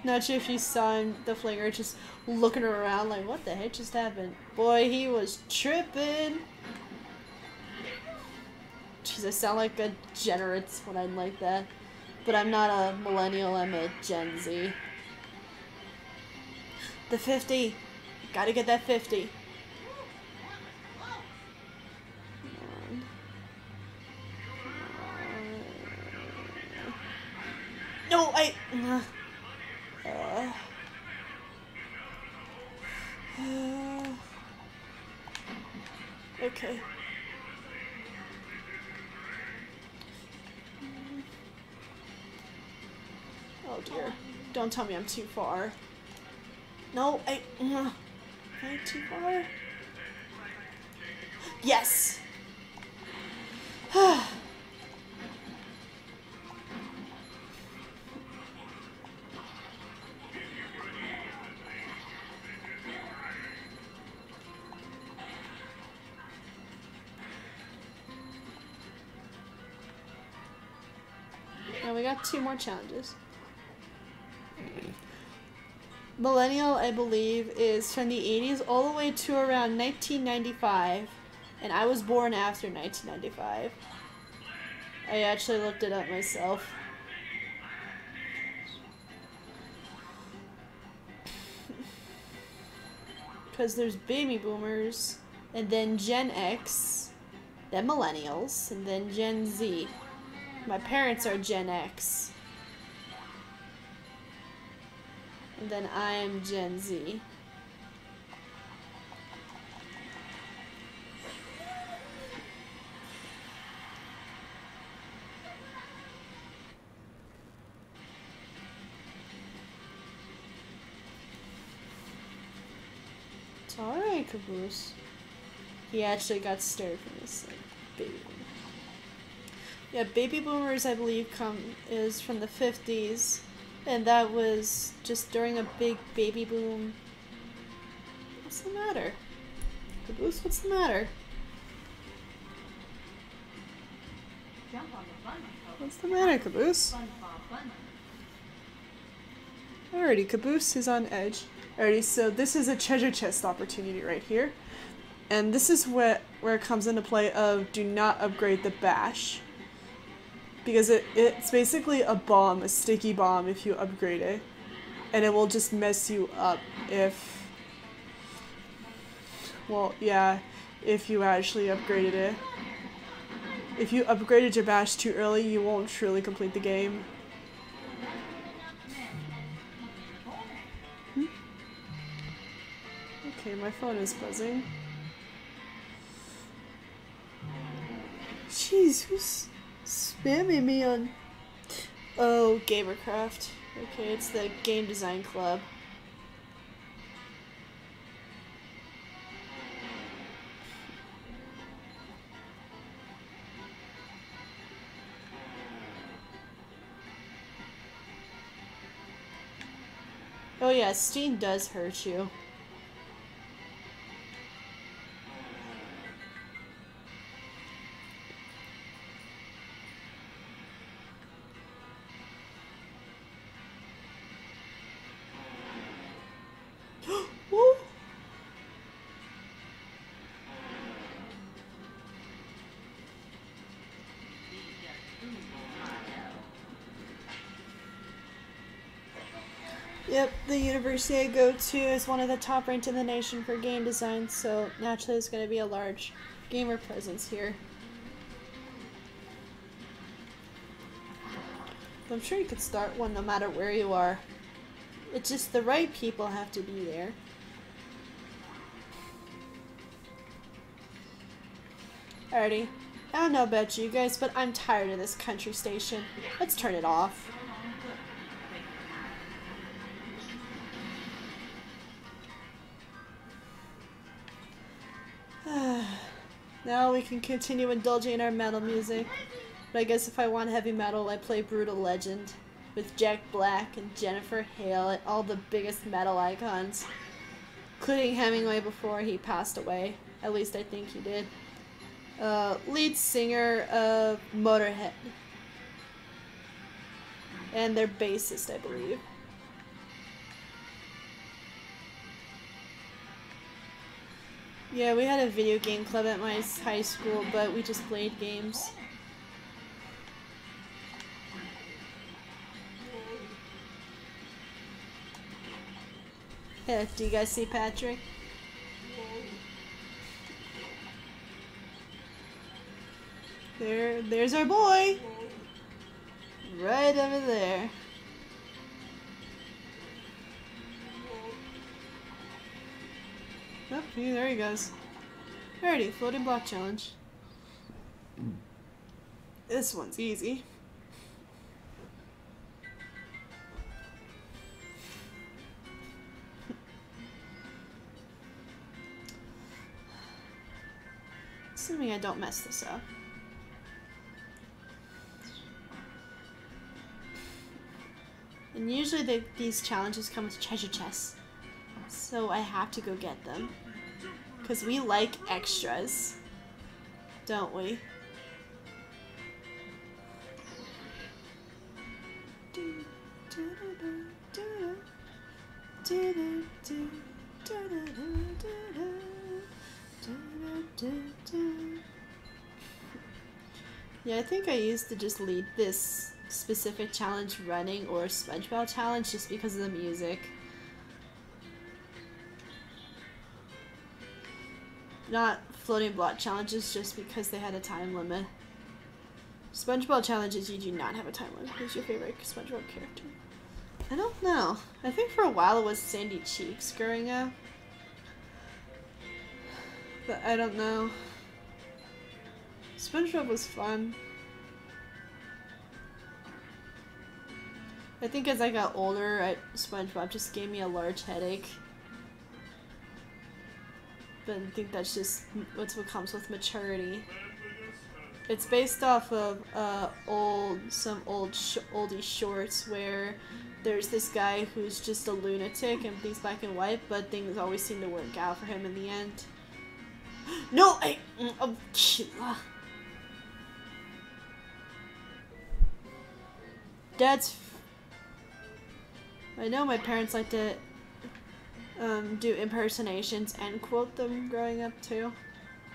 Not sure if you saw him, the flinger, just looking around like, what the heck just happened? Boy, he was tripping. Jeez, I sound like a degenerate when I'm like that. But I'm not a millennial, I'm a Gen Z. The 50. Gotta get that 50. No, okay. Oh dear. Don't tell me I'm too far. No, am I too far? Yes! Now we got 2 more challenges. Millennial, I believe, is from the 80s all the way to around 1995. And I was born after 1995. I actually looked it up myself. Because there's baby boomers, and then Gen X, then millennials, and then Gen Z. My parents are Gen X. And then I am Gen Z. It's alright, Caboose. He actually got stirred from this like, baby boomer. Yeah, baby boomers, I believe, is from the 50s. And that was just during a big baby boom. What's the matter? Caboose, what's the matter? Jump on the bun, What's the matter, Caboose? SpongeBob bun. Alrighty, Caboose is on edge. Alrighty, so this is a treasure chest opportunity right here. And this is where it comes into play of do not upgrade the bash. Because it's basically a bomb, a sticky bomb if you upgrade it. And it will just mess you up if... Well, yeah, if you actually upgraded it. If you upgraded your bash too early, you won't truly complete the game. Okay, my phone is buzzing. Jeez, who's spamming me on... Oh, Gamercraft. Okay, it's the Game Design Club. Oh yeah, steam does hurt you. Woo! Yep, the university I go to is one of the top ranked in the nation for game design, so naturally there's going to be a large gamer presence here. I'm sure you could start one no matter where you are. It's just the right people have to be there. Alrighty. I don't know about you guys, but I'm tired of this country station. Let's turn it off. Now we can continue indulging in our metal music. But I guess if I want heavy metal, I play Brutal Legend with Jack Black and Jennifer Hale and all the biggest metal icons, including Hemingway before he passed away. At least I think he did. Lead singer of Motorhead. And their bassist, I believe. Yeah, we had a video game club at my high school, but we just played games. Yeah, do you guys see Patrick? There's our boy! Right over there. Oh, yeah, there he goes. Alrighty, floating block challenge. This one's easy. Assuming I don't mess this up. And usually these challenges come with treasure chests. So I have to go get them. Because we like extras. Don't we? Yeah, I think I used to just lead this specific challenge running or Spongebob challenge just because of the music. Not floating block challenges just because they had a time limit. Spongebob challenges, you do not have a time limit. Who's your favorite Spongebob character? I don't know. I think for a while it was Sandy Cheeks growing up. But I don't know. Spongebob was fun. I think as I got older, Spongebob just gave me a large headache. But I think that's just what comes with maturity. It's based off of some oldie shorts where there's this guy who's just a lunatic and he's black and white, but things always seem to work out for him in the end. No, I know my parents like to do impersonations and quote them growing up too.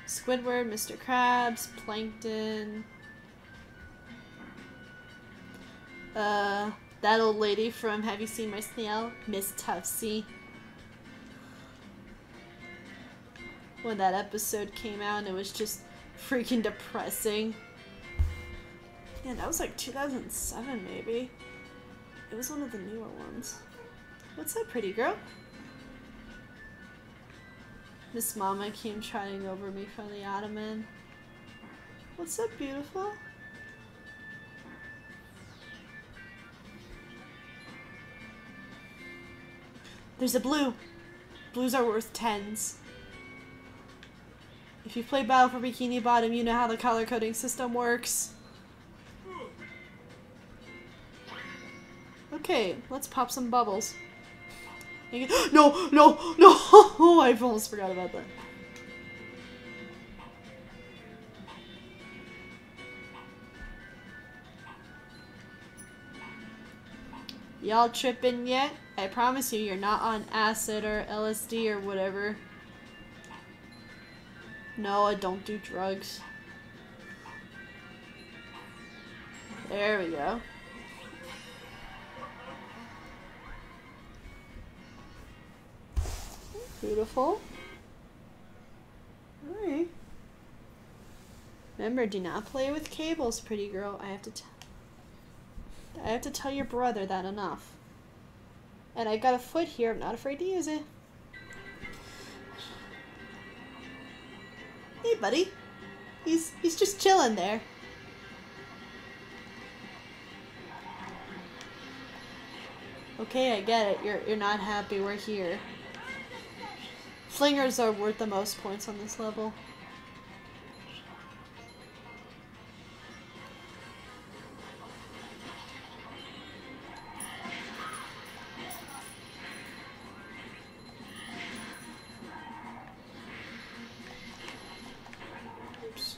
Squidward, Mr. Krabs, Plankton. That old lady from Have You Seen My Snail? Miss Tuftsy. When that episode came out, it was just freaking depressing. Yeah, that was like 2007 maybe. It was one of the newer ones. What's that, pretty girl? Miss Mama came trotting over me from the ottoman. What's up, beautiful? There's a blue. Blues are worth 10s. If you play Battle for Bikini Bottom, you know how the color coding system works. Okay, let's pop some bubbles. No, no, no! I almost forgot about that. Y'all tripping yet? I promise you, you're not on acid or LSD or whatever. No, I don't do drugs. There we go. Beautiful. Alright. Remember, do not play with cables, pretty girl. I have to tell your brother that enough. And I got a foot here. I'm not afraid to use it. Hey, buddy. He's just chilling there. Okay, I get it. You're not happy. We're here. Flingers are worth the most points on this level. Oops.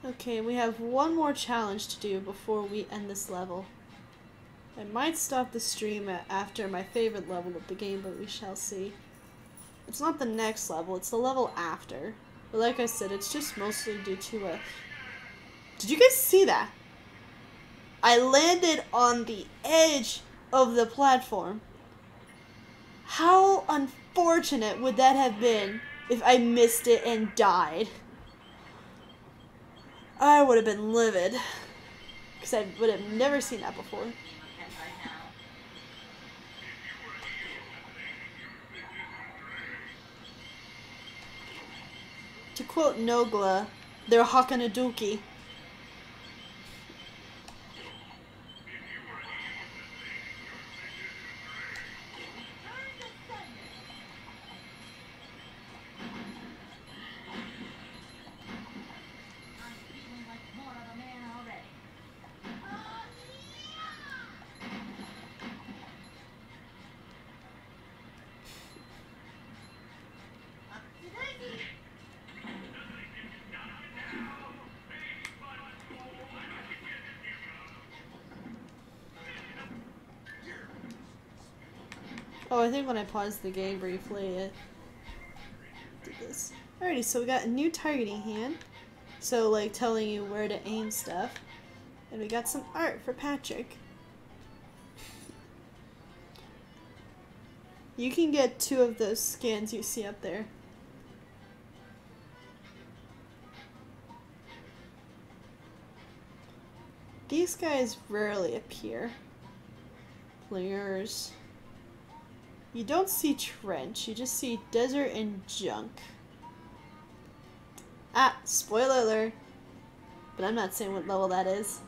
Okay, we have one more challenge to do before we end this level. I might stop the stream after my favorite level of the game, but we shall see. It's not the next level, it's the level after. But like I said, it's just mostly due to a... Did you guys see that? I landed on the edge of the platform. How unfortunate would that have been if I missed it and died? I would have been livid. Because I would have never seen that before. To quote Nogla, they're hawking a dookie. Oh, I think when I paused the game briefly, it did this. Alrighty, so we got a new targeting hand. So, like, telling you where to aim stuff. And we got some art for Patrick. You can get 2 of those scans you see up there. These guys rarely appear. Players. You don't see trench, you just see desert and junk. Ah, spoiler alert. But I'm not saying what level that is.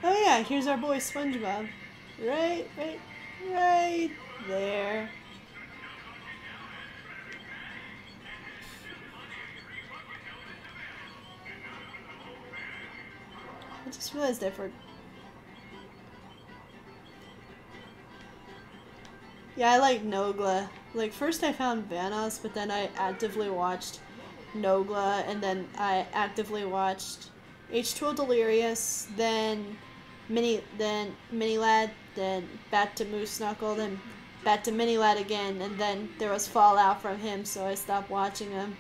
Oh yeah, here's our boy Spongebob. Right there. I just realized I forgot. Yeah, I like Nogla. Like, first I found Vanoss, but then I actively watched Nogla, and then I actively watched H2O Delirious, then Mini-Lad, then back to Moose Knuckle, then back to Mini-Lad again, and then there was fallout from him, so I stopped watching him.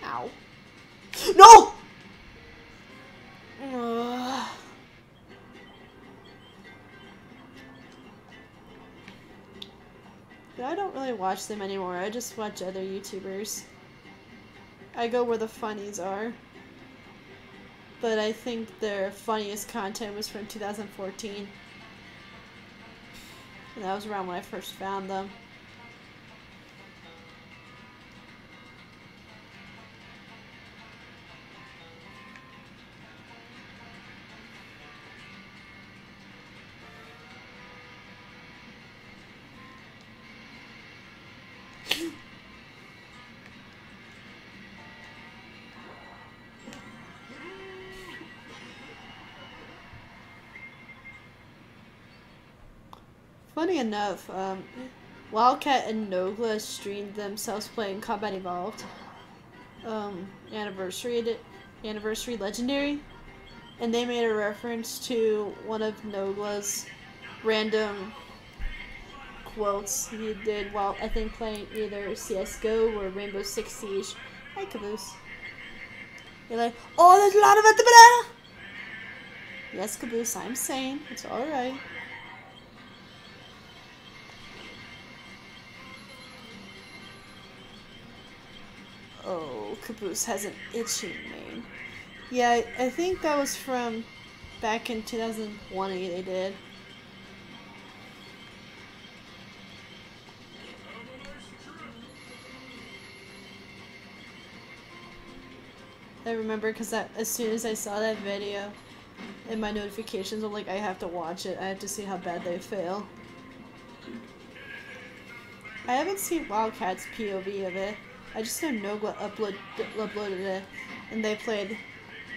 Ow. No! I don't really watch them anymore. I just watch other YouTubers. I go where the funnies are. But I think their funniest content was from 2014. And that was around when I first found them. Funny enough, Wildcat and Nogla streamed themselves playing Combat Evolved Anniversary Legendary, and they made a reference to one of Nogla's random quotes he did while I think playing either CS:GO or Rainbow Six Siege. Hi, Caboose. You're like, oh, there's a lot of it. Yes, Caboose, I'm sane. It's alright. Oh, Caboose has an itchy mane. Yeah, I think that was from back in 2020 they did. I remember because as soon as I saw that video in my notifications, I'm like, I have to watch it. I have to see how bad they fail. I haven't seen Wildcat's POV of it. I just know Nogla uploaded it, and they played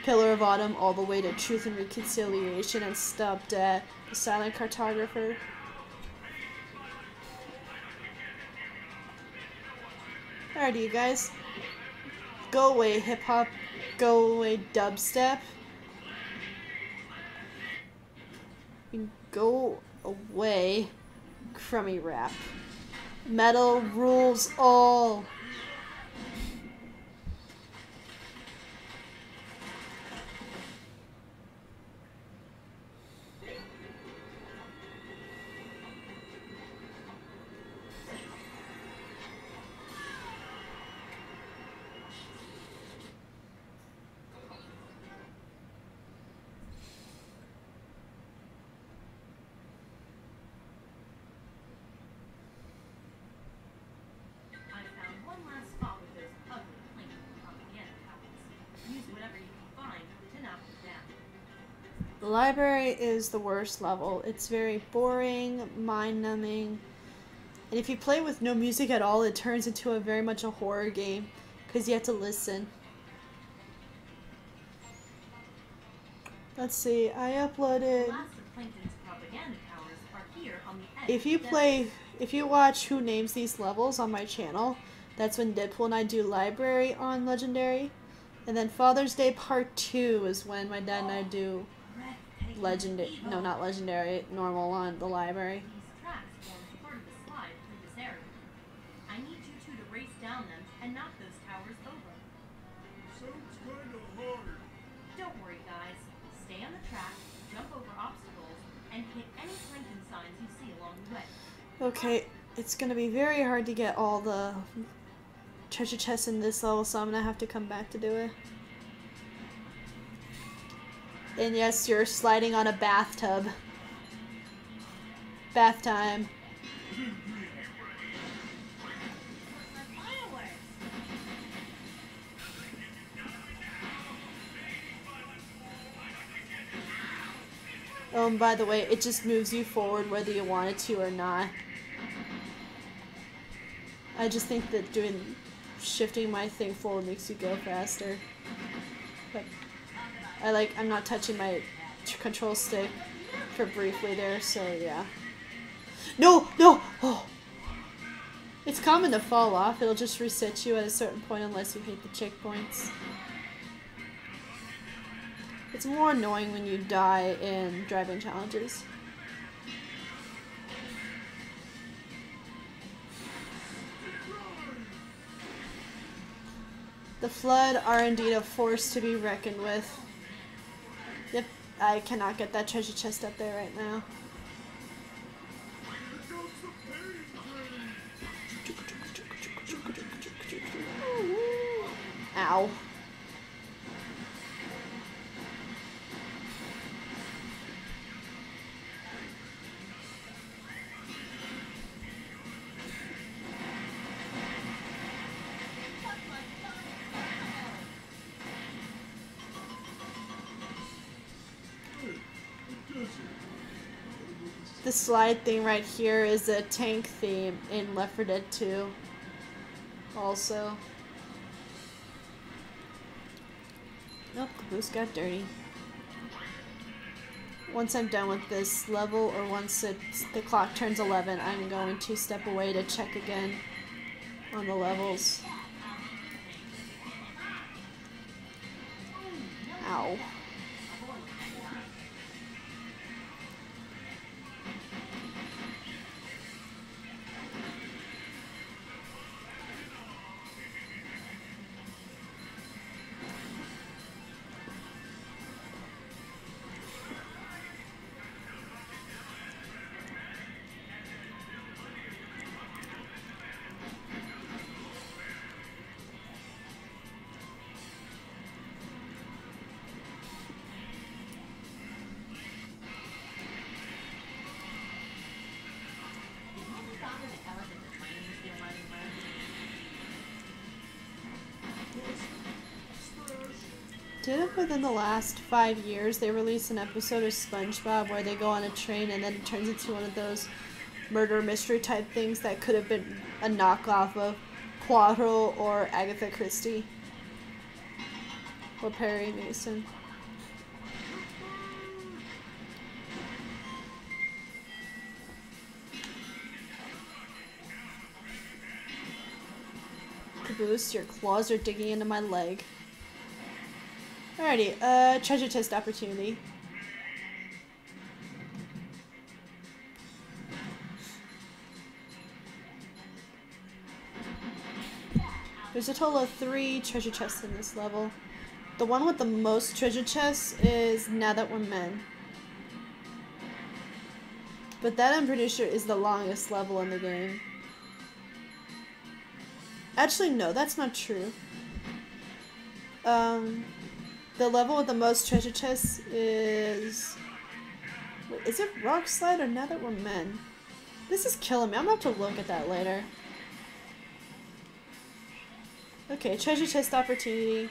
Pillar of Autumn all the way to Truth and Reconciliation and stopped at the Silent Cartographer. Alrighty, you guys. Go away, hip-hop. Go away, dubstep. Go away, crummy rap. Metal rules all. The library is the worst level. It's very boring, mind-numbing, and if you play with no music at all, it turns into a very much a horror game because you have to listen. Let's see, I uploaded. If you watch Who Names These Levels on my channel, that's when Deadpool and I do library on Legendary, and then Father's Day Part 2 is when my dad and I do Legendary, no, not Legendary, normal on the library. These tracks form part of the slide through this area. I need you two to race down them and knock those towers over. Sounds kinda hard. Don't worry, guys. Stay on the track, jump over obstacles, and hit any plankton signs you see along the way. Okay, it's gonna be very hard to get all the treasure chests in this level, so I'm gonna have to come back to do it. And yes, you're sliding on a bathtub. Bath time. Oh, and by the way, it just moves you forward whether you want it to or not. I just think that shifting my thing forward makes you go faster. But I'm not touching my control stick for briefly there, so yeah. No! No! Oh! It's common to fall off. It'll just reset you at a certain point unless you hit the checkpoints. It's more annoying when you die in driving challenges. The Flood are indeed a force to be reckoned with. Yep, I cannot get that treasure chest up there right now. Ow. The slide thing right here is a tank theme in Left 4 Dead 2. Also. Nope, the boost got dirty. Once I'm done with this level, or once the clock turns 11, I'm going to step away to check again on the levels. Ow. Did it within the last 5 years they released an episode of Spongebob where they go on a train and then it turns into one of those murder mystery type things that could have been a knockoff of Poirot or Agatha Christie or Perry Mason? Caboose, your claws are digging into my leg. Alrighty, treasure chest opportunity. There's a total of 3 treasure chests in this level. The one with the most treasure chests is Now That We're Men. But that I'm pretty sure is the longest level in the game. Actually, no, that's not true. The level with the most treasure chests is... Wait, is it Rock Slide or Now That We're Men? This is killing me. I'm gonna have to look at that later. Okay, treasure chest opportunity.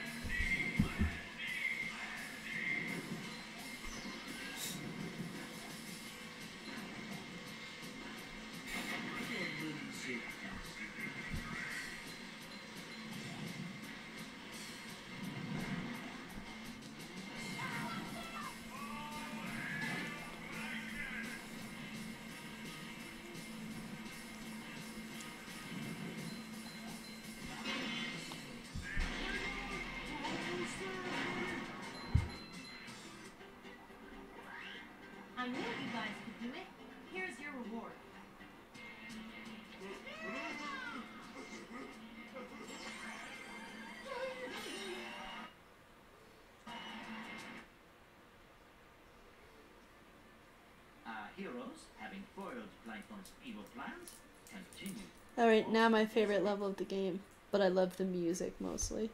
I knew you guys could do it. Here's your reward. Our heroes, having foiled Plankton's evil plans, continue. Alright, now my favorite level of the game. But I love the music mostly.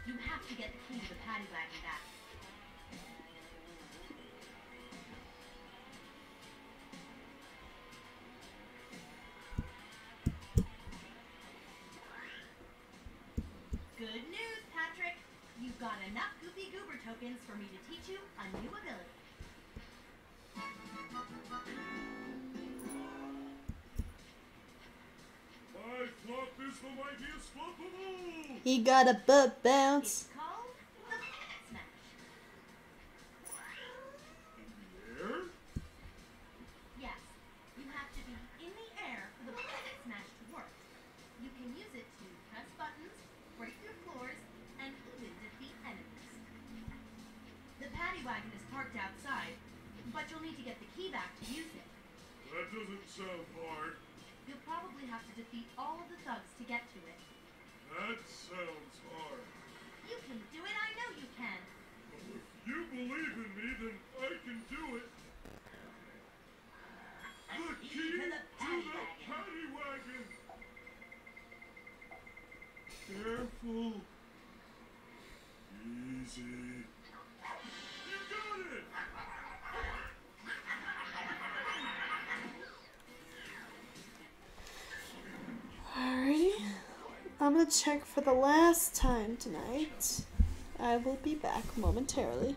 You have to get the key to the paddy wagon back. Good news, Patrick. You've got enough Goofy Goober tokens for me to teach you a new ability. I thought this the mightiest flop of all! He got a butt bounce. It's called the Butt Smash. In the air? Yes, you have to be in the air for the Butt Smash to work. You can use it to press buttons, break through floors, and even defeat enemies. The paddy wagon is parked outside, but you'll need to get the key back to use it. That doesn't sound hard. You'll probably have to defeat all of the thugs to get to it. That sounds hard. You can do it, I know you can. If you believe in me, then I can do it. The key to the paddy wagon. Careful. Easy. You got it! Alrighty. want to check for the last time tonight. I will be back momentarily.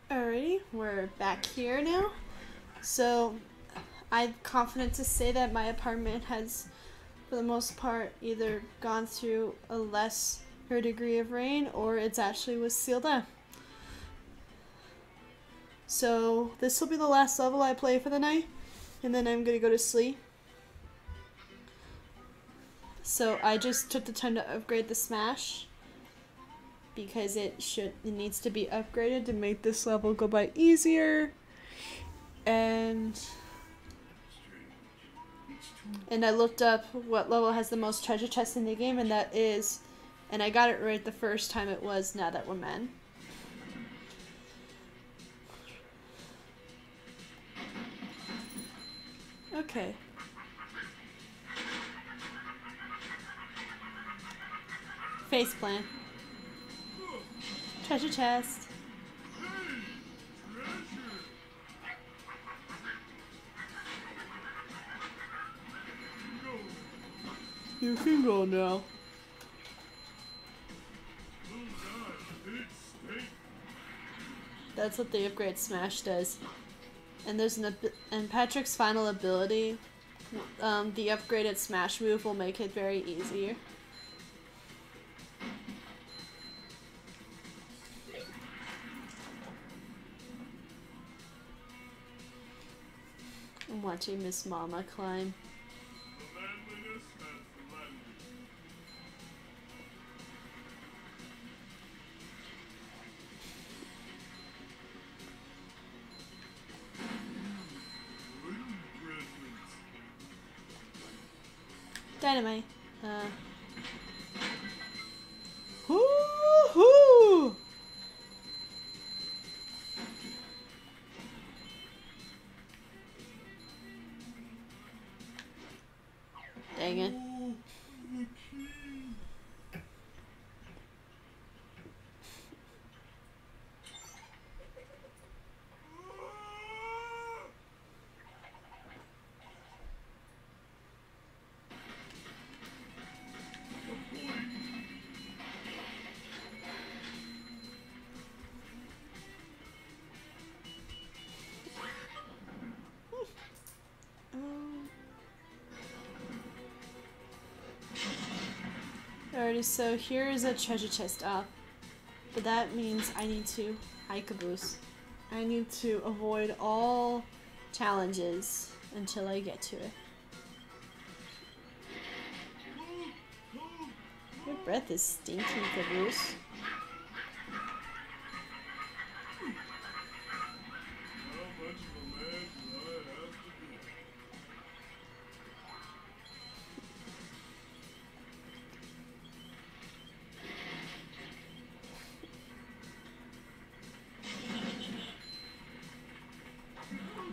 Alrighty, we're back here now. So, I'm confident to say that my apartment has, for the most part, either gone through a lesser degree of rain or it's actually was sealed up. So, this will be the last level I play for the night, and then I'm gonna go to sleep. So, I just took the time to upgrade the Smash, because it needs to be upgraded to make this level go by easier. And I looked up what level has the most treasure chests in the game, and that is, and I got it right the first time, it was Now That We're Men. Okay. Faceplant. Treasure chest. You can go now. That's what the upgrade smash does. And there's and Patrick's final ability, the upgraded smash move will make it very easier. I'm watching Miss Mama climb. Dynamite. Woohoo! Dang it. Alrighty, so here is a treasure chest up. But that means I need to hike a boost. I need to avoid all challenges until I get to it. Your breath is stinky, Caboose.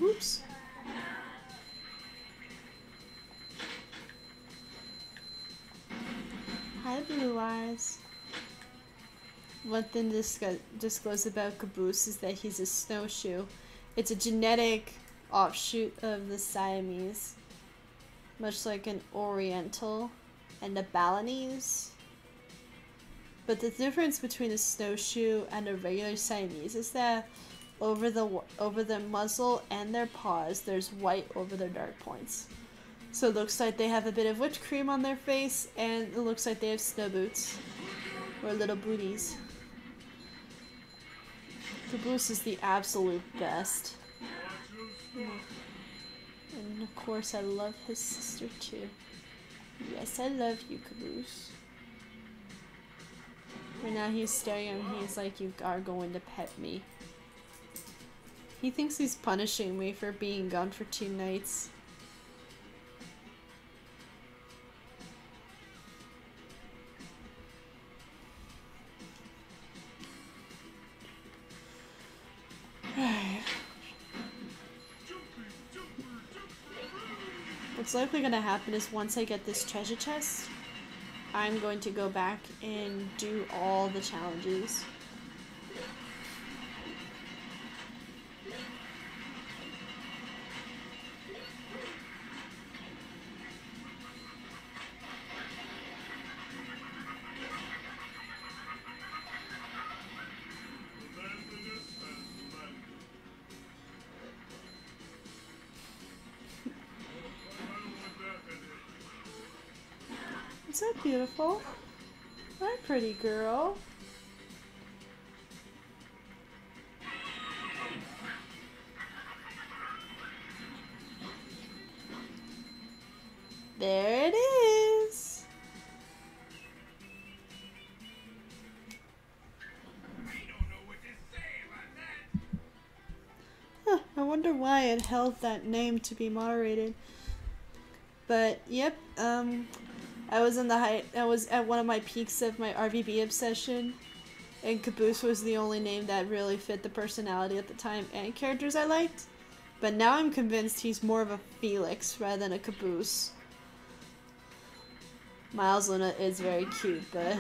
Oops. Hi, Blue Eyes. One thing disclosed about Caboose is that he's a snowshoe. It's a genetic offshoot of the Siamese, much like an Oriental and a Balinese. But the difference between a snowshoe and a regular Siamese is that over their muzzle and their paws, there's white over their dark points. So it looks like they have a bit of whipped cream on their face, and it looks like they have snow boots. Or little booties. Caboose is the absolute best. And of course I love his sister too. Yes, I love you, Caboose. Right now he's staring at me, he's like, you are going to pet me. He thinks he's punishing me for being gone for 2 nights. What's likely gonna happen is once I get this treasure chest, I'm going to go back and do all the challenges. Is that beautiful? Hi, pretty girl. There it is. Huh, I wonder why it held that name to be moderated. But yep, I was at one of my peaks of my RVB obsession, and Caboose was the only name that really fit the personality at the time and characters I liked. But now I'm convinced he's more of a Felix rather than a Caboose. Miles Luna is very cute, but...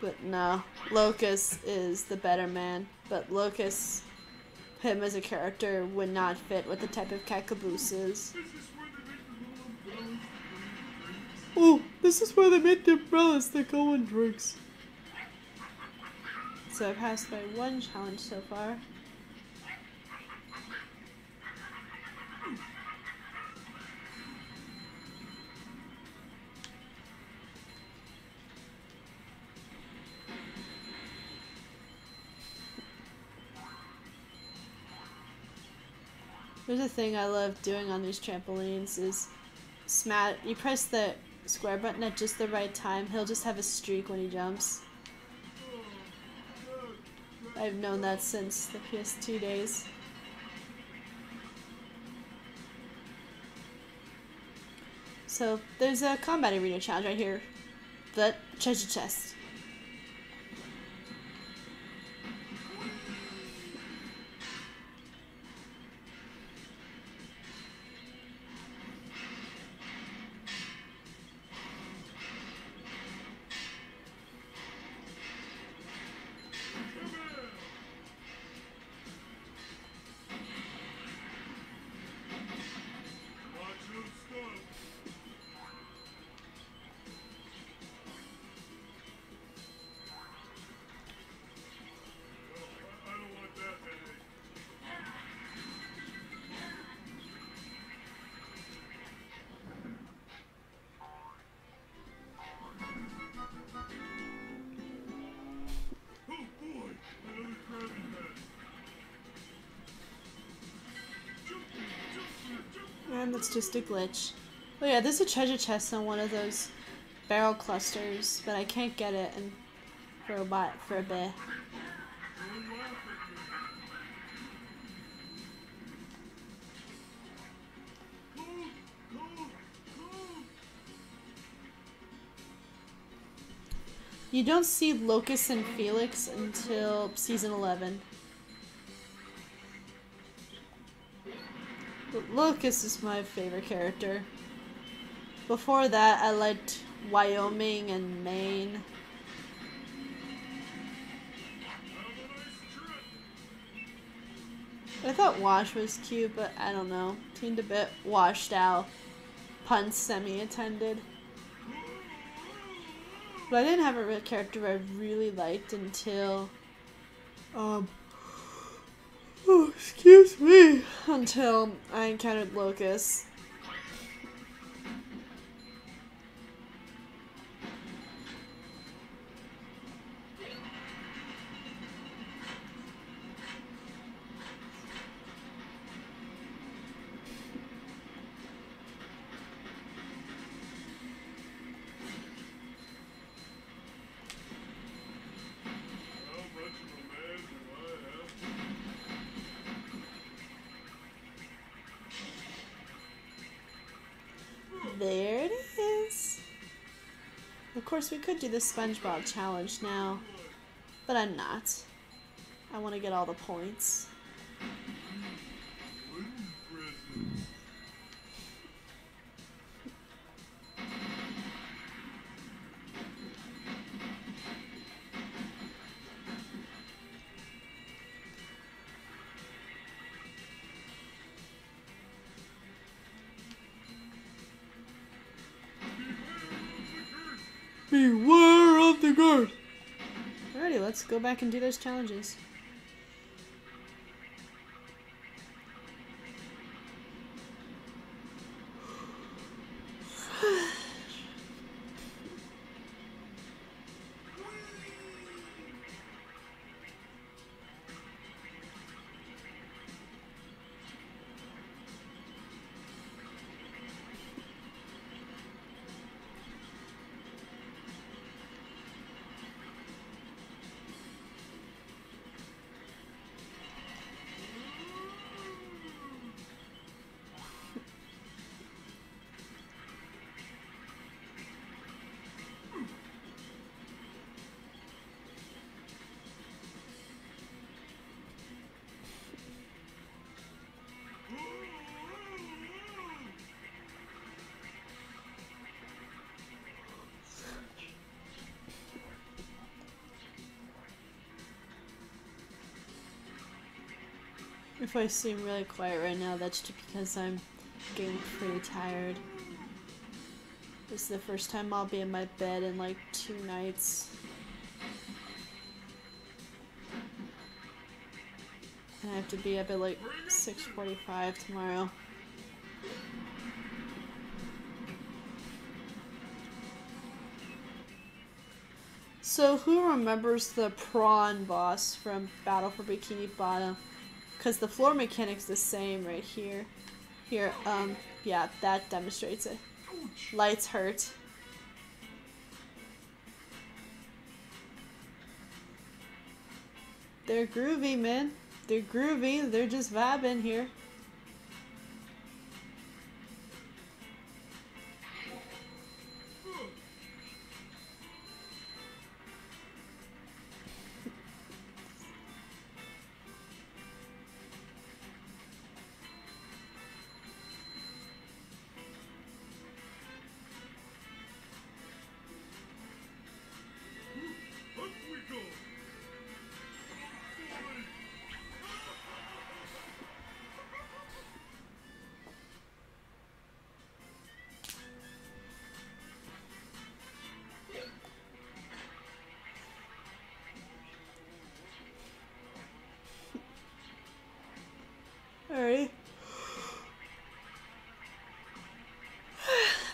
But no, Locust is the better man. But Locust, him as a character, would not fit with the type of cat Caboose is. this is where they make the umbrellas that go in drinks. So I passed by one challenge so far. There's a thing I love doing on these trampolines is you press the square button at just the right time, he'll just have a streak when he jumps. I've known that since the PS2 days. So there's a combat arena challenge right here. The treasure chest. And that's just a glitch. Oh yeah, there's a treasure chest on one of those barrel clusters, but I can't get it for a bit. You don't see Locust and Felix until season 11. Locust is my favorite character. Before that, I liked Wyoming and Maine. I thought Wash was cute, but I don't know. Seemed a bit washed out. Pun semi-attended. But I didn't have a real character I really liked until oh, excuse me. Until I encountered Locust. There it is. Of course, we could do the Spongebob challenge now, but I'm not. I want to get all the points. Beware of the guard! Alrighty, let's go back and do those challenges. If I seem really quiet right now, that's just because I'm getting pretty tired. This is the first time I'll be in my bed in like 2 nights. And I have to be up at like 6:45 tomorrow. So who remembers the prawn boss from Battle for Bikini Bottom? Because the floor mechanic's the same right here. Here, yeah, that demonstrates it. Lights hurt. They're groovy, man. They're groovy. They're just vibing here. Alright.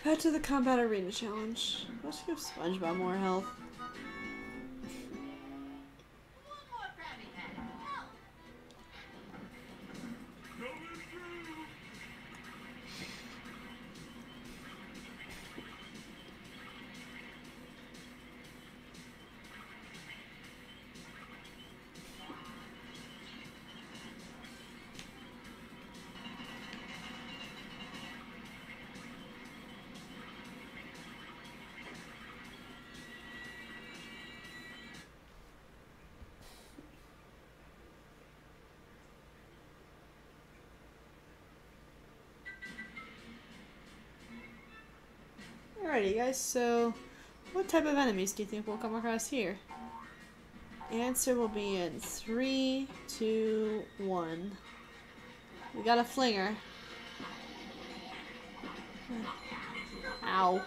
Back to the Combat Arena Challenge. Let's give Spongebob more health. One more Krabby Patty. Help! Alrighty guys, so what type of enemies do you think we'll come across here? Answer will be in 3, 2, 1. We got a flinger. Ow.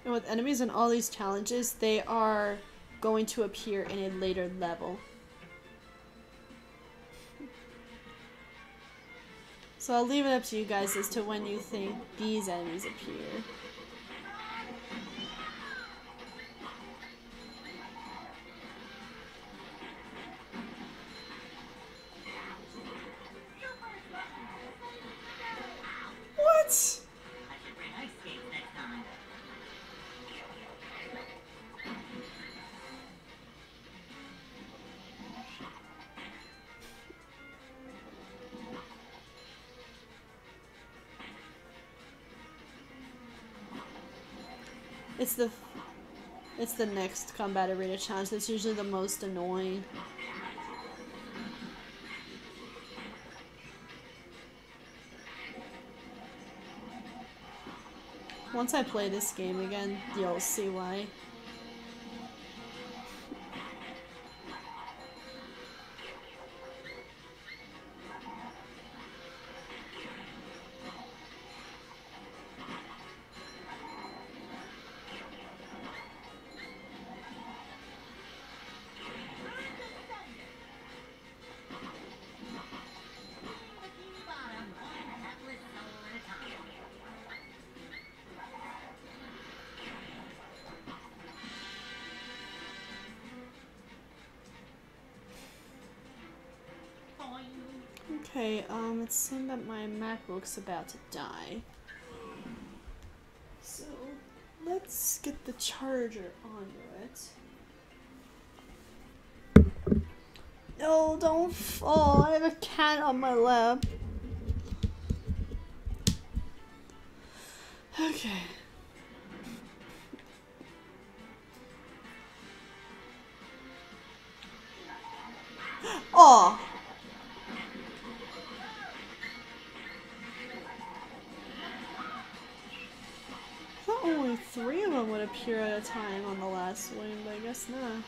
And with enemies in all these challenges, they are going to appear in a later level. So I'll leave it up to you guys as to when you think these enemies appear. What? I should bring ice skates next time. It's the next Combat Arena challenge that's usually the most annoying. Once I play this game again, you'll see why. Okay, it's saying that my MacBook's about to die. So, let's get the charger onto it. Oh, don't fall. I have a cat on my lap. Okay. Oh. I thought only 3 of them would appear at a time on the last wing, but I guess not.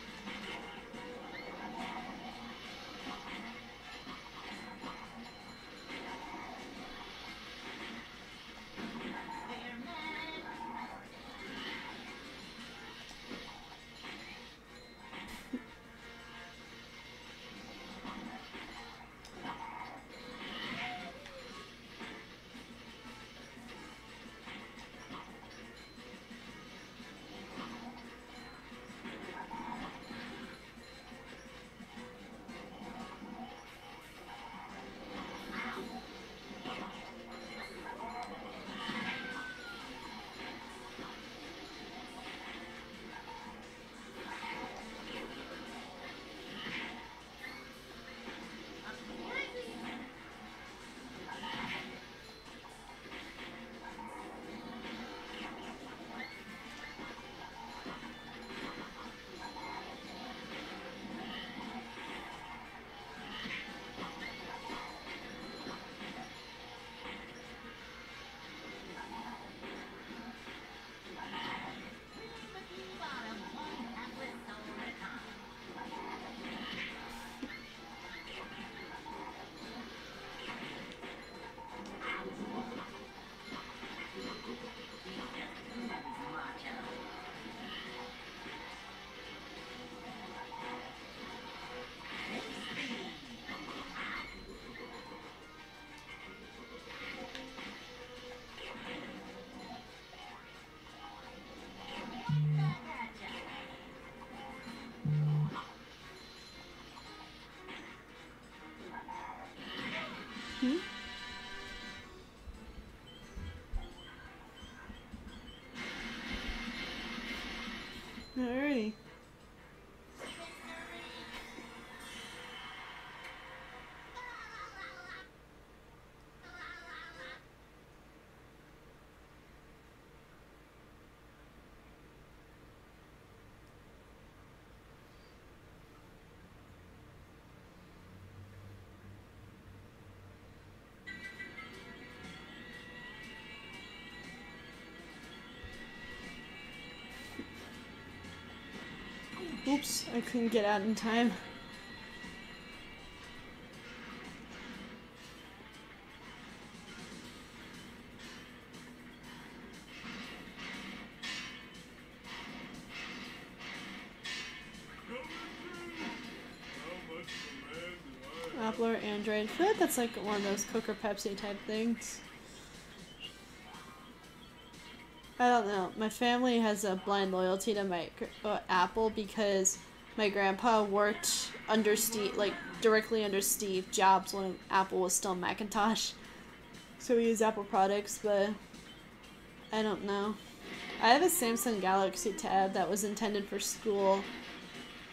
Alrighty. Oops, I couldn't get out in time. Apple or Android. I feel like that's like one of those Coke or Pepsi type things. I don't know. My family has a blind loyalty to Apple because my grandpa worked under Steve, like directly under Steve Jobs when Apple was still Macintosh. So we use Apple products, but I don't know. I have a Samsung Galaxy Tab that was intended for school,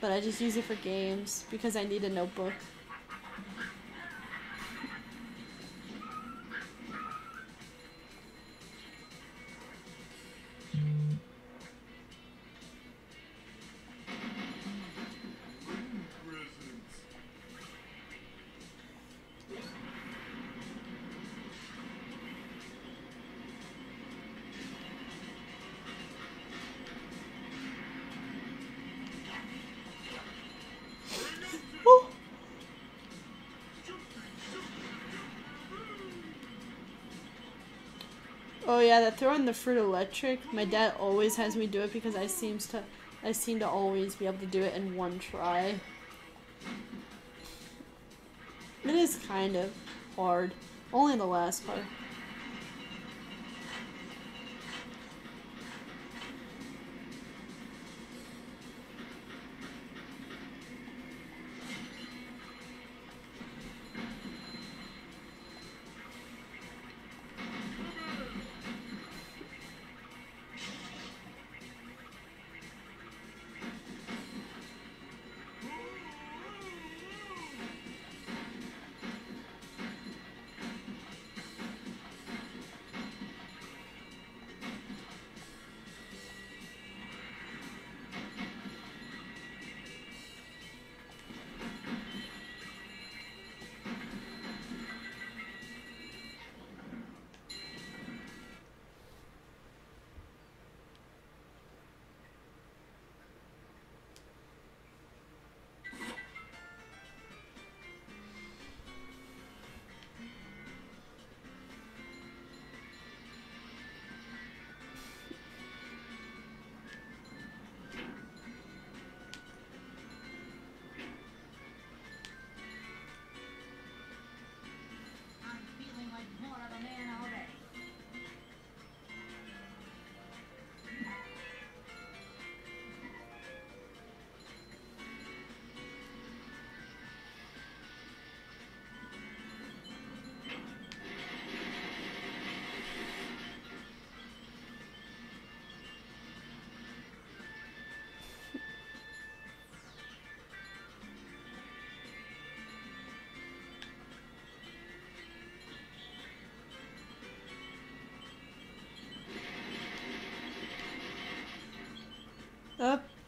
but I just use it for games because I need a notebook. Oh yeah, that throwing the fruit electric. My dad always has me do it because I seem to always be able to do it in one try. It is kind of hard, only the last part.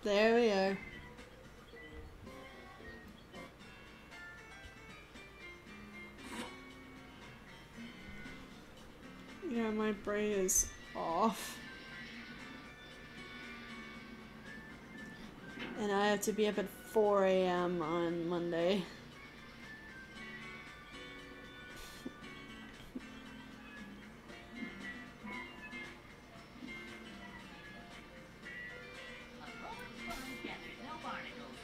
There we are. Yeah, my brain is off. And I have to be up at 4 a.m. on Monday. A rolling sponge gathers no barnacles.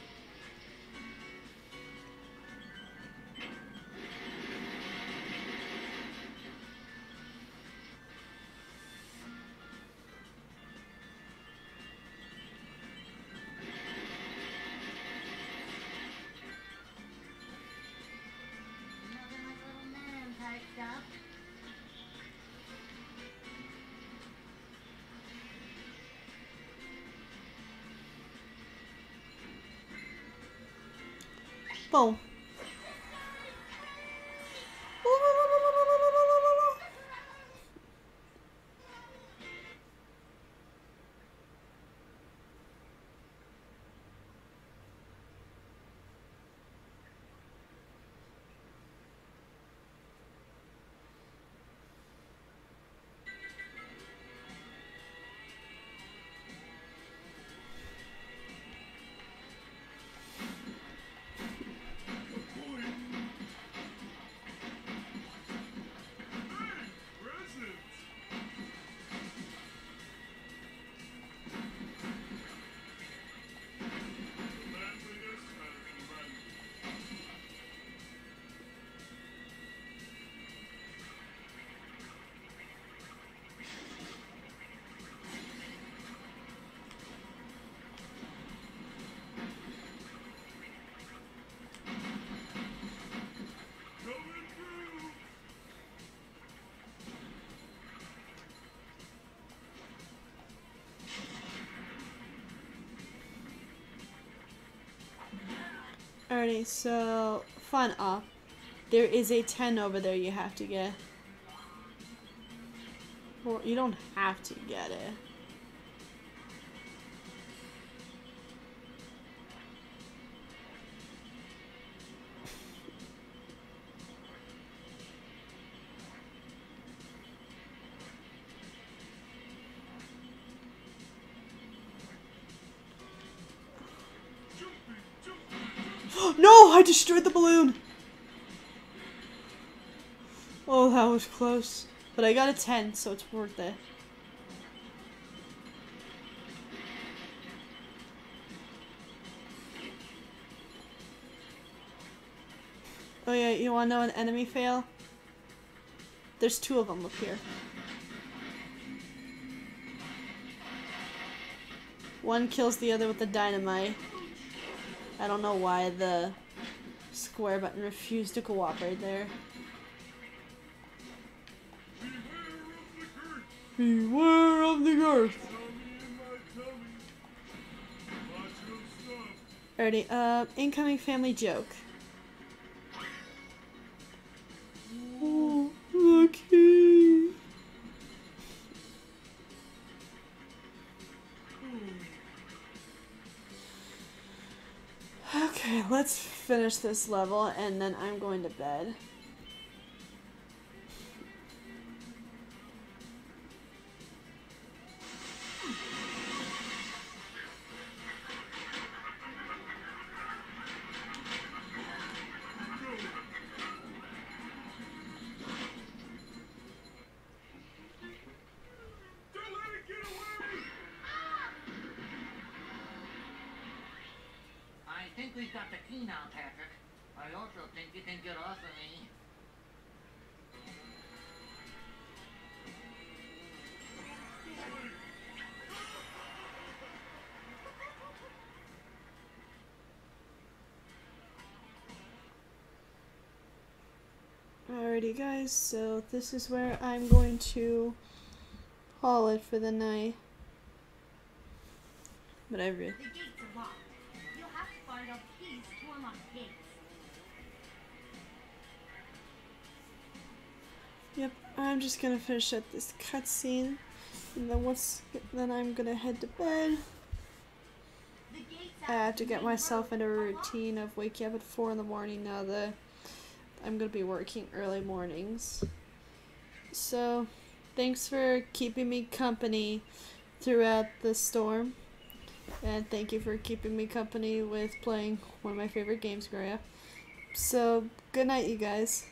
Nothing like a little man type stuff. Boom. Alrighty, so fun up. There is a 10 over there you have to get. Well, you don't have to get it. No! I destroyed the balloon! Oh, that was close. But I got a 10, so it's worth it. Oh yeah, you wanna know an enemy fail? There's 2 of them up here. One kills the other with the dynamite. I don't know why the square button refused to cooperate there. Beware of the girth! Alrighty, incoming family joke. Oh, lucky! Okay, let's finish this level and then I'm going to bed. I think we've got the key now, Patrick. I also think you can get off of me. Alrighty guys, so this is where I'm going to haul it for the night. But I really... The gates are locked. You'll have to find out keys to unlock the gates. Yep, I'm just gonna finish up this cutscene, and then I'm gonna head to bed. The I have to get myself into a routine of waking up at 4 in the morning now that I'm going to be working early mornings. So, thanks for keeping me company throughout the storm. And thank you for keeping me company with playing one of my favorite games growing up. So, good night, you guys.